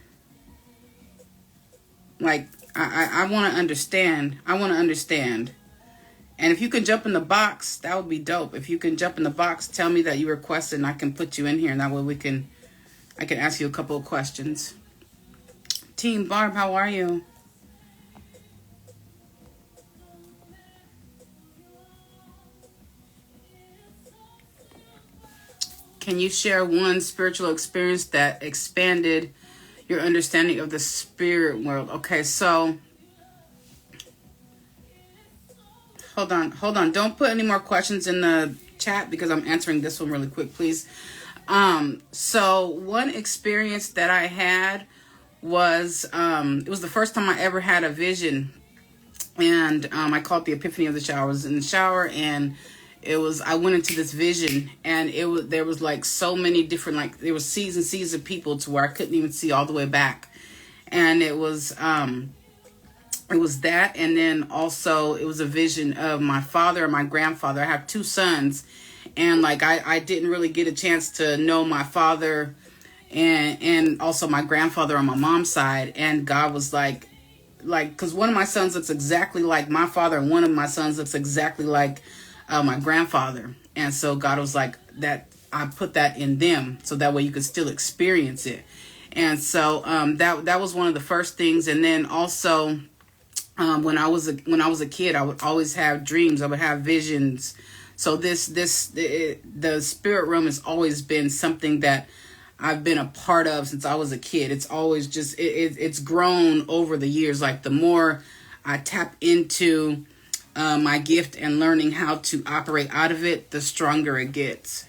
I want to understand. And if you can jump in the box, that would be dope. If you can jump in the box, tell me that you requested and I can put you in here, and that way I can ask you a couple of questions. Team Barb, how are you? Can you share one spiritual experience that expanded your understanding of the spirit world? Okay, so hold on. Don't put any more questions in the chat because I'm answering this one really quick, please. So one experience that I had was, it was the first time I ever had a vision, and I call it the epiphany of the shower. I was in the shower, and I went into this vision, and there was so many different, there was seas and seas of people to where I couldn't even see all the way back. And it was that, and then also it was a vision of my father and my grandfather. I have two sons, and I didn't really get a chance to know my father and also my grandfather on my mom's side, and God was like, because one of my sons looks exactly like my father, and one of my sons looks exactly like my grandfather. And so God was like, that I put that in them so that way you could still experience it. And so that was one of the first things. And then also when I was a kid, I would always have dreams. I would have visions. So the spirit realm has always been something that I've been a part of since I was a kid. It's always just it's grown over the years. Like the more I tap into my gift and learning how to operate out of it, the stronger it gets.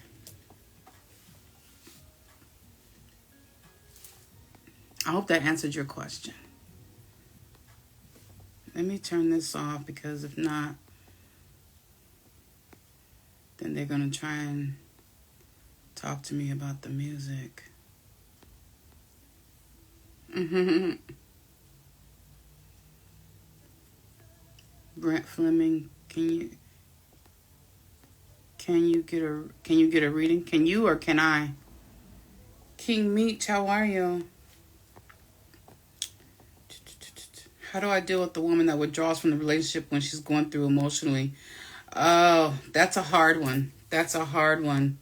I hope that answered your question. Let me turn this off, because if not, then they're going to try and talk to me about the music. Brent Fleming, can you get a reading? Can you or can I? King Meech, how are you? How do I deal with the woman that withdraws from the relationship when she's going through emotionally? Oh, that's a hard one. That's a hard one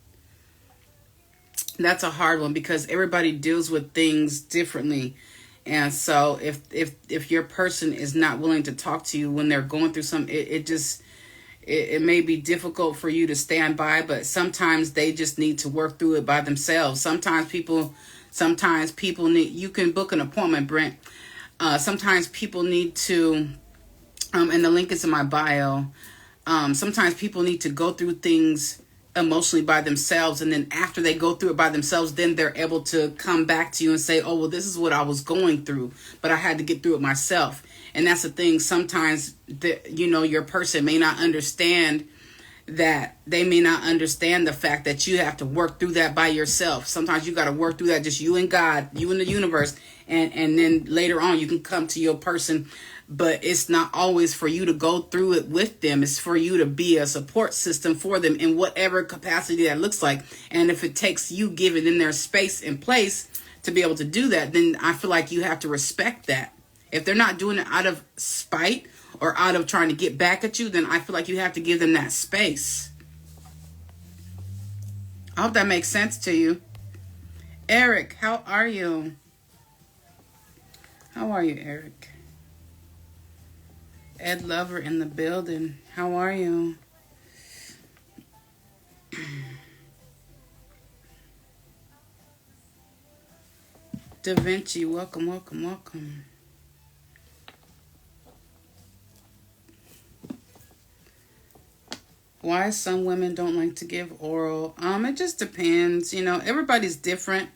because everybody deals with things differently. And so if your person is not willing to talk to you when they're going through something, it may be difficult for you to stand by, but sometimes they just need to work through it by themselves. Sometimes people need, you can book an appointment, Brent. Sometimes people need to, and the link is in my bio. Sometimes people need to go through things emotionally by themselves, and then after they go through it by themselves, then they're able to come back to you and say, oh, well, this is what I was going through, but I had to get through it myself. And that's the thing. Sometimes your person may not understand that. They may not understand the fact that you have to work through that by yourself. Sometimes you got to work through that, just you and God, you and the universe, and then later on you can come to your person. But it's not always for you to go through it with them. It's for you to be a support system for them in whatever capacity that looks like. And if it takes you giving them their space and place to be able to do that, then I feel like you have to respect that. If they're not doing it out of spite or out of trying to get back at you, then I feel like you have to give them that space. I hope that makes sense to you. Eric, how are you? How are you, Eric? Ed Lover in the building. How are you? Da Vinci, welcome, welcome, welcome. Why some women don't like to give oral? It just depends. Everybody's different.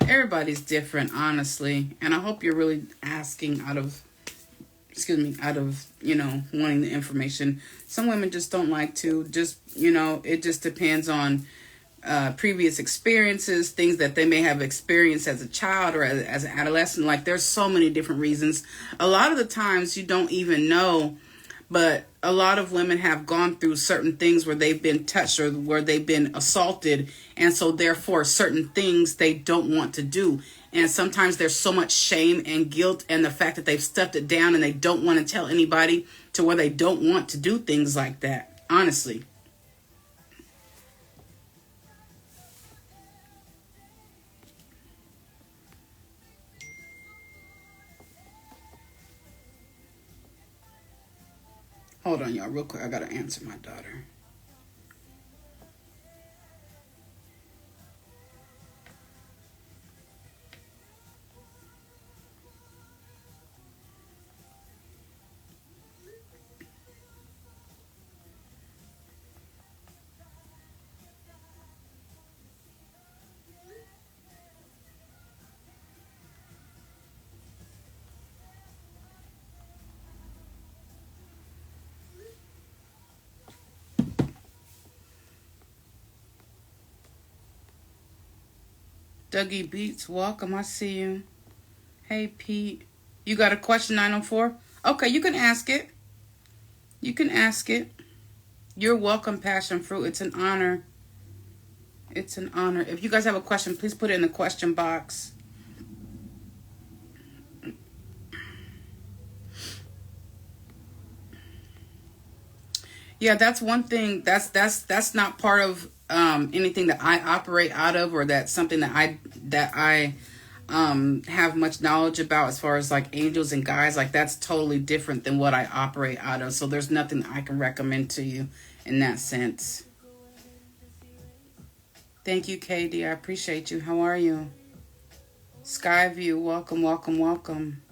Everybody's different, honestly. And I hope you're really asking out of wanting the information. Some women just don't like to. It just depends on previous experiences, things that they may have experienced as a child or as an adolescent. Like, there's so many different reasons. A lot of the times you don't even know, but a lot of women have gone through certain things where they've been touched or where they've been assaulted. And so therefore certain things they don't want to do. And sometimes there's so much shame and guilt and the fact that they've stuffed it down and they don't want to tell anybody, to where they don't want to do things like that. Honestly. Hold on, y'all, real quick. I gotta answer my daughter. Dougie Beats, welcome. I see you. Hey, Pete. You got a question, 904? Okay, you can ask it. You can ask it. You're welcome, Passion Fruit. It's an honor. It's an honor. If you guys have a question, please put it in the question box. Yeah, that's one thing. That's not part of anything that I operate out of, or that's something that I have much knowledge about as far as like angels and guides. Like that's totally different than what I operate out of. So there's nothing that I can recommend to you in that sense. Thank you, KD. I appreciate you. How are you? Skyview, welcome, welcome, welcome.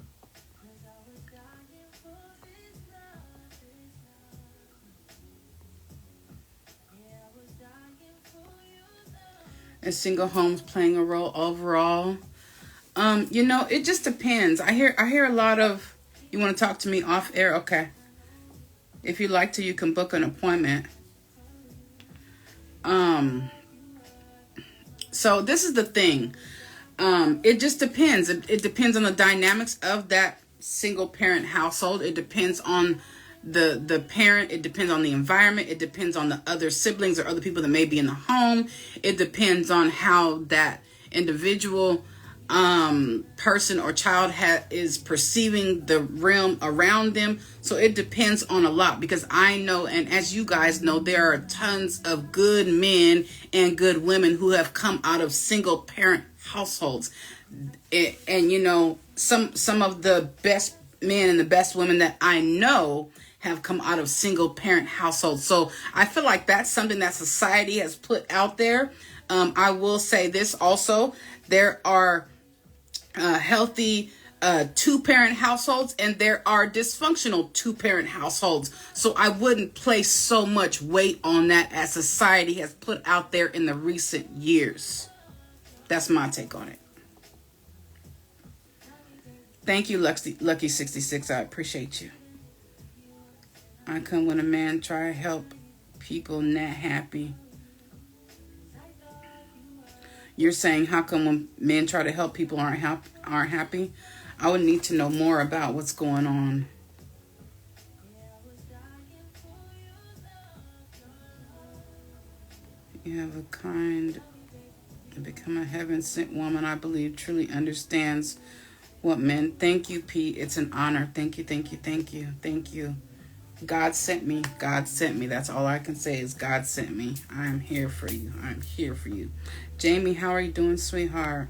Is single homes playing a role overall? It just depends. I hear a lot of, you want to talk to me off air? Okay. If you'd like to, you can book an appointment. Um, so this is the thing. It just depends. It depends on the dynamics of that single parent household. It depends on the parent. It depends on the environment. It depends on the other siblings or other people that may be in the home. It depends on how that individual person or child is perceiving the realm around them. So it depends on a lot, because I know, and as you guys know, there are tons of good men and good women who have come out of single parent households. And some of the best men and the best women that I know have come out of single parent households. So I feel like that's something that society has put out there. I will say this also: there are healthy two-parent households, and there are dysfunctional two-parent households. So I wouldn't place so much weight on that as society has put out there in the recent years. That's my take on it. Thank you, Lucky 66. I appreciate you. I come when a man try to help people not happy. You're saying how come when men try to help people aren't happy? I would need to know more about what's going on. You have a kind, become a heaven-sent woman, I believe, truly understands what men. Thank you, Pete. It's an honor. Thank you, thank you, thank you, thank you. God sent me. God sent me. That's all I can say is God sent me. I am here for you. I'm here for you. Jamie, how are you doing, sweetheart?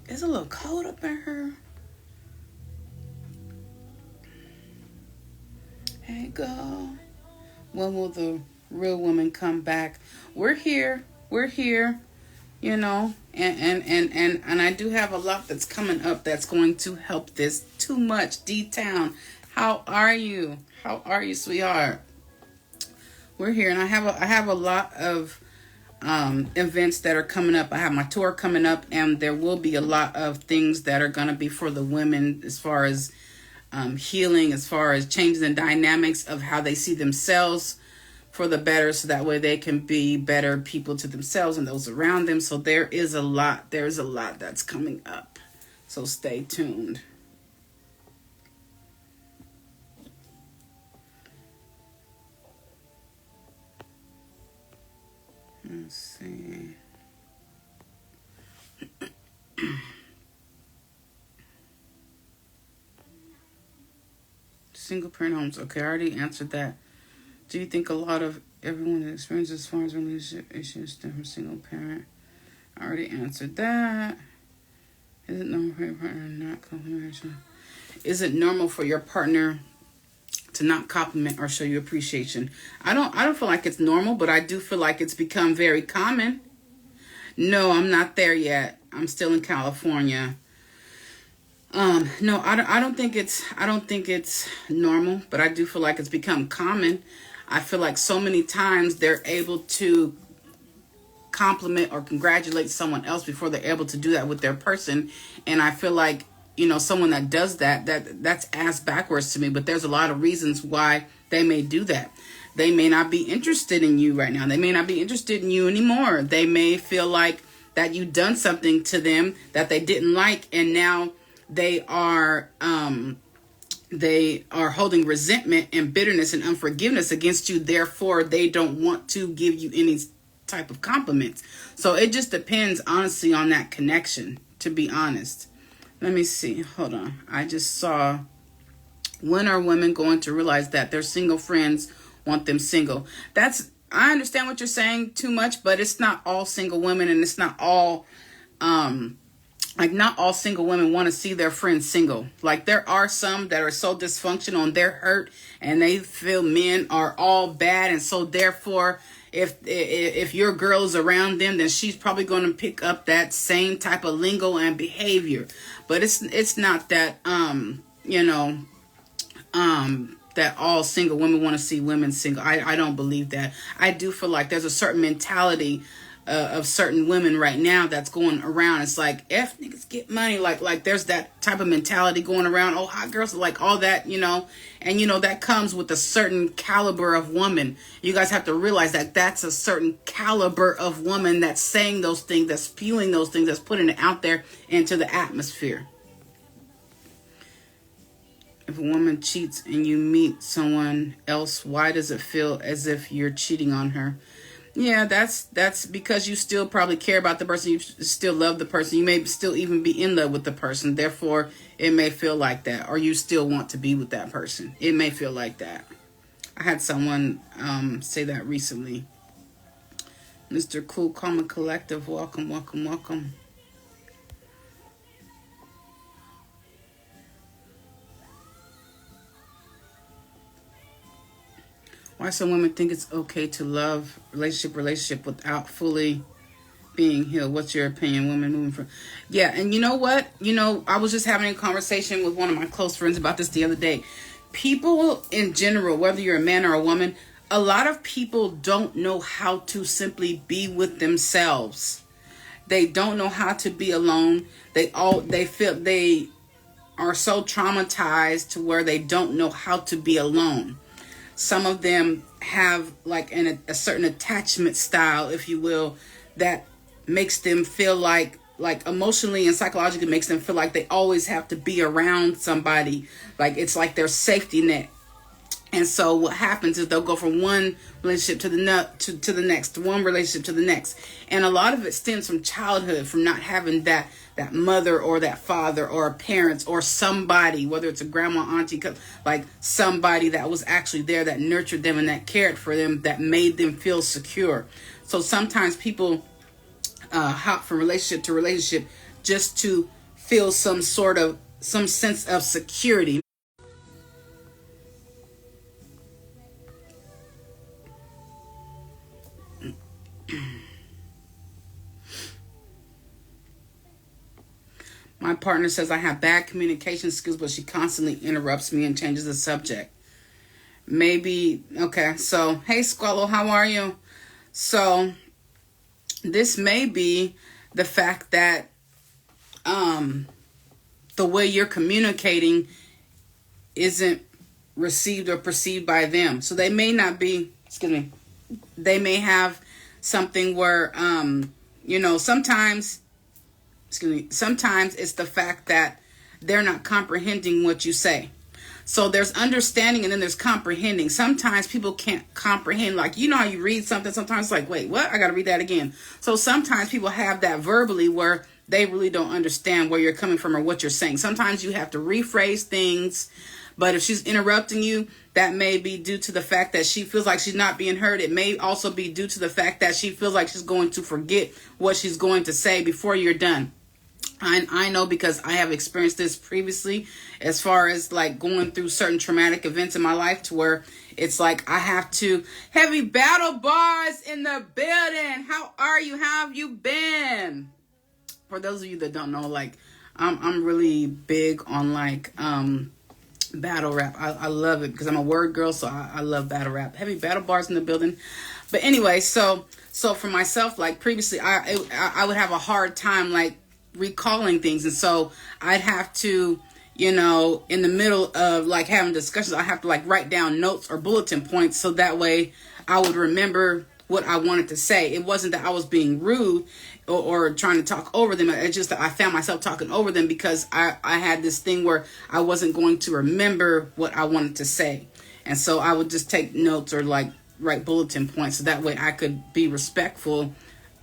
It's a little cold up in her. Hey, girl. When will the real woman come back? We're here. We're here. And I do have a lot that's coming up that's going to help this. Too much. D-Town. How are you? How are you, sweetheart? We're here, and I have a lot of events that are coming up. I have my tour coming up, and there will be a lot of things that are going to be for the women, as far as healing, as far as changes in dynamics of how they see themselves for the better, so that way they can be better people to themselves and those around them. So there's a lot that's coming up. So stay tuned. Let's see. Single parent homes. Okay, I already answered that. Do you think a lot of everyone experiences as far as relationship issues stem from single parent? I already answered that. Is it normal for your partner not complimentation? Is it normal for your partner to not compliment or show you appreciation? I don't feel like it's normal, but I do feel like it's become very common. No, I'm not there yet. I'm still in California. No, I don't think it's normal, but I do feel like it's become common. I feel like so many times they're able to compliment or congratulate someone else before they're able to do that with their person. And I feel like, someone that does that's ass backwards to me. But there's a lot of reasons why they may do that. They may not be interested in you right now. They may not be interested in you anymore. They may feel like that you've done something to them that they didn't like, and now they are holding resentment and bitterness and unforgiveness against you. Therefore, they don't want to give you any type of compliments. So it just depends, honestly, on that connection, to be honest. Let me see. Hold on. I just saw, when are women going to realize that their single friends want them single. I understand what you're saying too much, but it's not all single women, and it's not all, not all single women want to see their friends single. Like, there are some that are so dysfunctional and they're hurt and they feel men are all bad. And so therefore, if your girl is around them, then she's probably going to pick up that same type of lingo and behavior. But it's not that, that all single women want to see women single. I don't believe that. I do feel like there's a certain mentality of certain women right now that's going around. It's like, F niggas get money. Like there's that type of mentality going around. Oh, hot girls, like all that, and that comes with a certain caliber of woman. You guys have to realize that that's a certain caliber of woman that's saying those things, that's spewing those things, that's putting it out there into the atmosphere. If a woman cheats and you meet someone else, why does it feel as if you're cheating on her? Yeah, that's because you still probably care about the person. You still love the person. You may still even be in love with the person. Therefore, it may feel like that. Or you still want to be with that person. It may feel like that. I had someone say that recently. Mr. Cool, Calm and Collective, welcome, welcome, welcome. Why some women think it's okay to love relationship without fully being healed. What's your opinion, women moving from? Yeah, and you know what? I was just having a conversation with one of my close friends about this the other day. People in general, whether you're a man or a woman, a lot of people don't know how to simply be with themselves. They don't know how to be alone. They feel they are so traumatized to where they don't know how to be alone. Some of them have like a certain attachment style, if you will, that makes them feel like emotionally and psychologically makes them feel like they always have to be around somebody. Like it's like their safety net. And so what happens is they'll go from one relationship to the next, one relationship to the next. And a lot of it stems from childhood, from not having that mother or that father or parents or somebody, whether it's a grandma, auntie, like somebody that was actually there, that nurtured them and that cared for them, that made them feel secure. So sometimes people hop from relationship to relationship just to feel some sense of security. My partner says I have bad communication skills, but she constantly interrupts me and changes the subject. Maybe, okay, so, hey, Squallow, how are you? So, this may be the fact that the way you're communicating isn't received or perceived by them. So, they may not be, they may have something where, sometimes it's the fact that they're not comprehending what you say. So there's understanding and then there's comprehending. Sometimes people can't comprehend, like, how you read something, sometimes it's like, wait, what? I got to read that again. So sometimes people have that verbally where they really don't understand where you're coming from or what you're saying. Sometimes you have to rephrase things. But if she's interrupting you, that may be due to the fact that she feels like she's not being heard. It may also be due to the fact that she feels like she's going to forget what she's going to say before you're done. I know because I have experienced this previously, as far as like going through certain traumatic events in my life, to where it's like I have to. Heavy Battle Bars in the building. How are you? How have you been? For those of you that don't know, like I'm really big on like battle rap. I love it because I'm a word girl, so I love battle rap. Heavy Battle Bars in the building. But anyway, so for myself, like previously, I would have a hard time like recalling things, and so I'd have to, in the middle of like having discussions, I have to like write down notes or bulletin points so that way I would remember what I wanted to say. It wasn't that I was being rude or trying to talk over them. It's just that I found myself talking over them because I had this thing where I wasn't going to remember what I wanted to say. And so I would just take notes or like write bulletin points so that way I could be respectful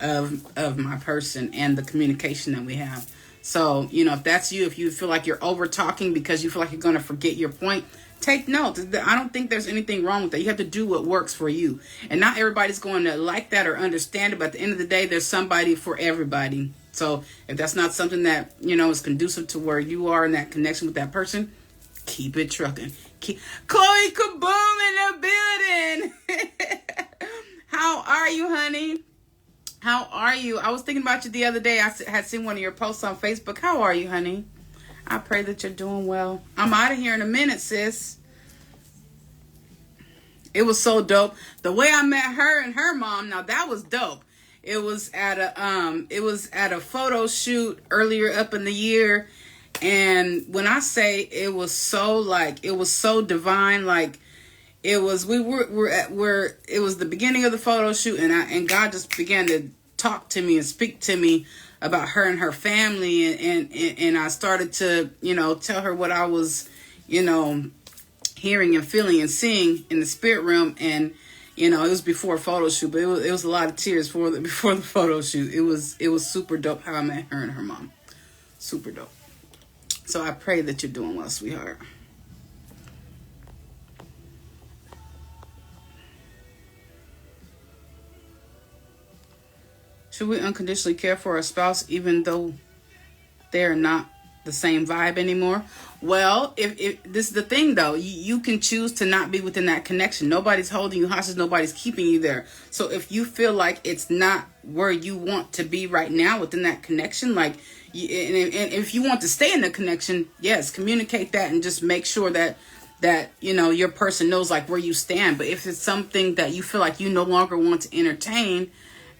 of my person and the communication that we have. So, if that's you, if you feel like you're over talking because you feel like you're going to forget your point, Take notes. I don't think there's anything wrong with that. You have to do what works for you. And not everybody's going to like that or understand it, but at the end of the day, there's somebody for everybody. So if that's not something that, is conducive to where you are in that connection with that person, keep it trucking. Chloe Kaboom in the building. How are you, honey? How are you? I was thinking about you the other day. I had seen one of your posts on Facebook. How are you, honey? I pray that you're doing well. I'm out of here in a minute, sis. It was so dope. The way I met her and her mom, now that was dope. It was at a photo shoot earlier up in the year. And when I say it was so divine, like it was it was the beginning of the photo shoot, and God just began to talk to me and speak to me about her and her family, and I started to, tell her what I was, hearing and feeling and seeing in the spirit realm. And, it was before a photo shoot, but it was a lot of tears before the photo shoot. It was super dope how I met her and her mom. Super dope. So I pray that you're doing well, sweetheart. Should we unconditionally care for our spouse even though they're not the same vibe anymore? Well, if this is the thing though, you can choose to not be within that connection. Nobody's holding you hostage. Nobody's keeping you there. So if you feel like it's not where you want to be right now within that connection, and if you want to stay in the connection, yes, communicate that and just make sure that your person knows like where you stand. But if it's something that you feel like you no longer want to entertain,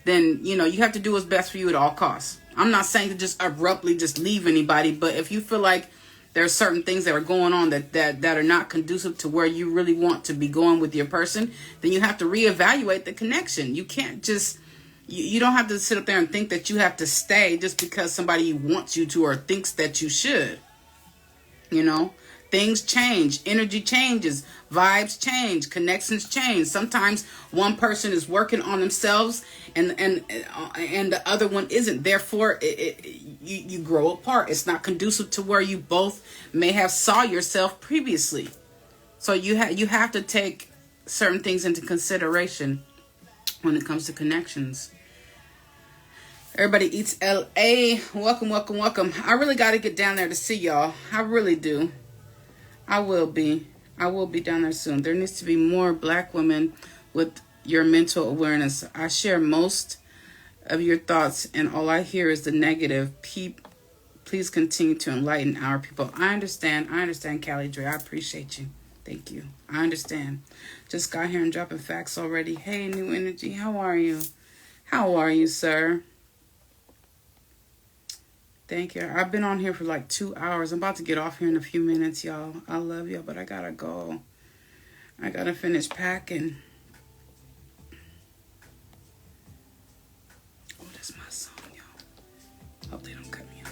then, you have to do what's best for you at all costs. I'm not saying to just abruptly just leave anybody, but if you feel like there are certain things that are going on that are not conducive to where you really want to be going with your person, then you have to reevaluate the connection. You can't just, you don't have to sit up there and think that you have to stay just because somebody wants you to or thinks that you should. Things change, energy changes, vibes change, connections change. Sometimes one person is working on themselves and the other one isn't. Therefore, you grow apart. It's not conducive to where you both may have saw yourself previously. So you have to take certain things into consideration when it comes to connections. Everybody Eats LA. Welcome, welcome, welcome. I really got to get down there to see y'all. I really do. I will be down there soon. There needs to be more Black women with your mental awareness. I share most of your thoughts, and all I hear is the negative. Please continue to enlighten our people. I understand, Callie Dre. I appreciate you. Thank you. I understand. Just got here and dropping facts already. Hey, New Energy. How are you? How are you, sir? Thank you. I've been on here for like 2 hours. I'm about to get off here in a few minutes, y'all. I love y'all, but I gotta go. I gotta finish packing. Oh, that's my song, y'all. Hope they don't cut me off.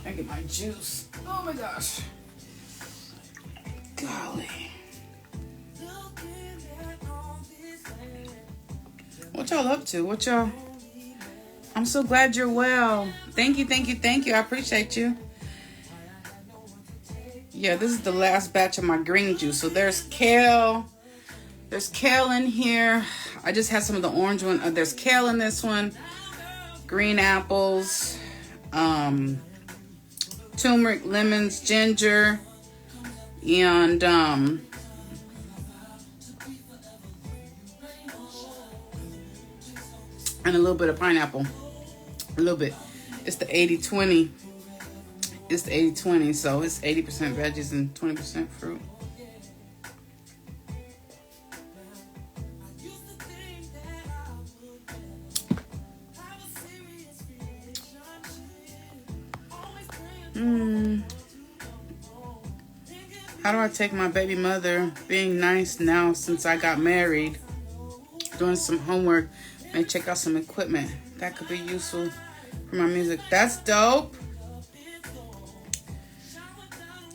I get my juice. Oh my gosh. Golly. What y'all up to? I'm so glad you're well. Thank you. I appreciate you. Yeah, this is the last batch of my green juice. So there's kale. There's kale in here. I just had some of the orange one. There's kale in this one. Green apples. Turmeric, lemons, ginger, and a little bit of pineapple. A little bit. It's the 80-20. It's the 80-20, so it's 80% veggies and 20% fruit. How do I take my baby mother being nice now since I got married? Doing some homework and check out some equipment that could be useful for my music. That's dope.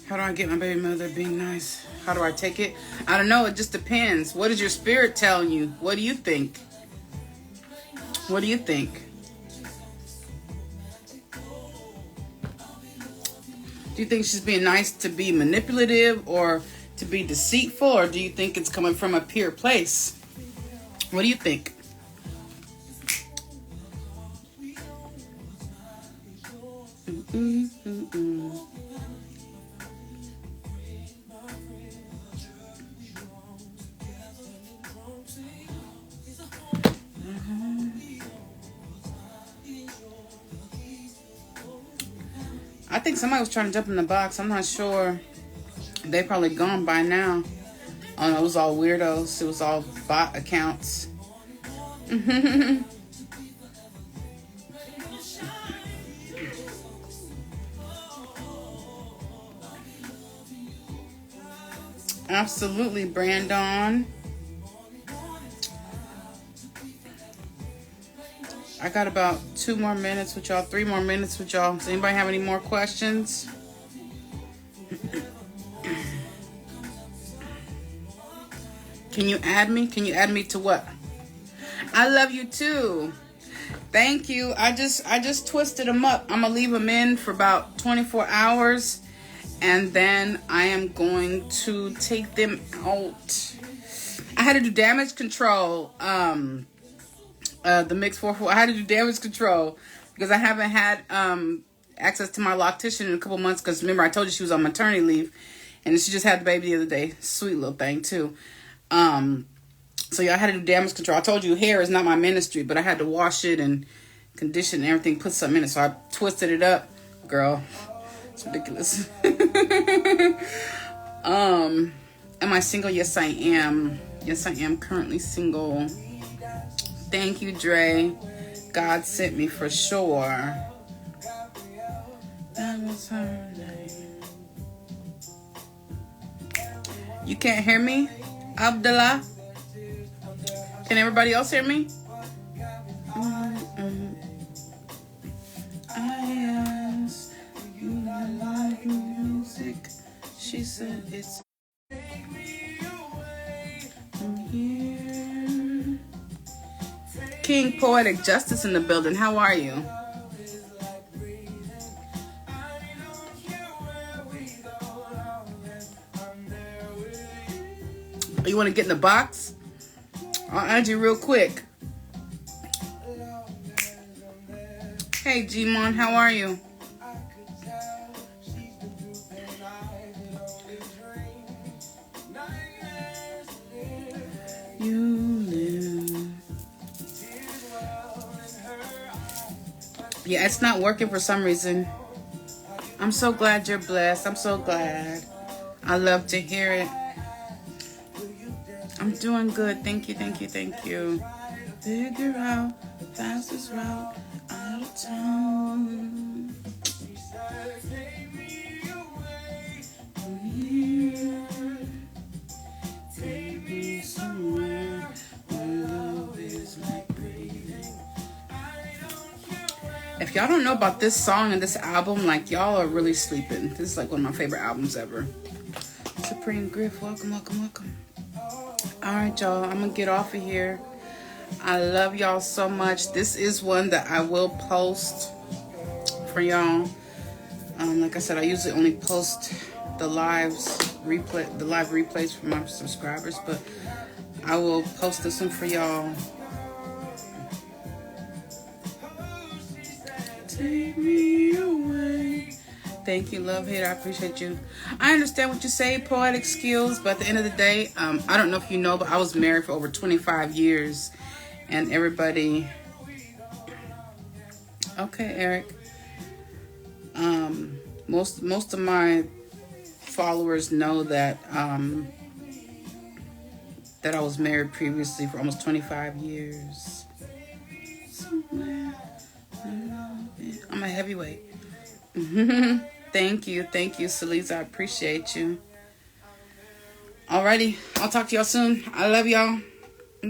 How do I get my baby mother being nice? How do I take it? I don't know. It just depends. What is your spirit telling you? What do you think? What do you think? Do you think she's being nice to be manipulative or to be deceitful? Or do you think it's coming from a pure place? What do you think? I think somebody was trying to jump in the box. I'm not sure. They probably gone by now. Oh no, it was all weirdos. It was all bot accounts. Absolutely, Brandon. I got about 2 more minutes with y'all, 3 more minutes with y'all. Does anybody have any more questions? Can you add me? Can you add me to what? I love you too. Thank you. I just twisted them up. I'm gonna leave them in for about 24 hours, and then I am going to take them out. I had to do damage control. The Mix 44. I had to do damage control because I haven't had access to my loctician in a couple months. Because remember, I told you she was on maternity leave, and she just had the baby the other day. Sweet little thing too. So yeah, I had to do damage control. I told you hair is not my ministry, but I had to wash it and condition and everything, put something in it. So I twisted it up, girl. It's ridiculous. Am I single? Yes, I am. Yes, I am currently single. Thank you, Dre. God sent me for sure. That was her name. You can't hear me, Abdullah? Can everybody else hear me? I asked you to like music. She said it's from here. King Poetic Justice in the building. How are you? You want to get in the box? I'll add you real quick. Hey, G-Mon, how are you? You live. Yeah, it's not working for some reason. I'm so glad you're blessed. I'm so glad. I love to hear it. I'm doing good. Thank you, thank you, thank you. Figure out the fastest route out of town. Take me away from here. Take me somewhere where love is like breathing. If y'all don't know about this song and this album, like, y'all are really sleeping. This is like one of my favorite albums ever. Supreme Griff, welcome, welcome, welcome. All right, y'all, I'm gonna get off of here. I love y'all so much. This is one that I will post for y'all. Like I said, I usually only post the live replays for my subscribers, but I will post this one for y'all. Take me away. Thank you, love hate. I appreciate you. I understand what you say, poetic skills, but at the end of the day, I don't know if you know, but I was married for over 25 years, and everybody. Okay, Eric. Most of my followers know that that I was married previously for almost 25 years. I'm a heavyweight. Thank you, Salisa. I appreciate you. Alrighty, I'll talk to y'all soon. I love y'all.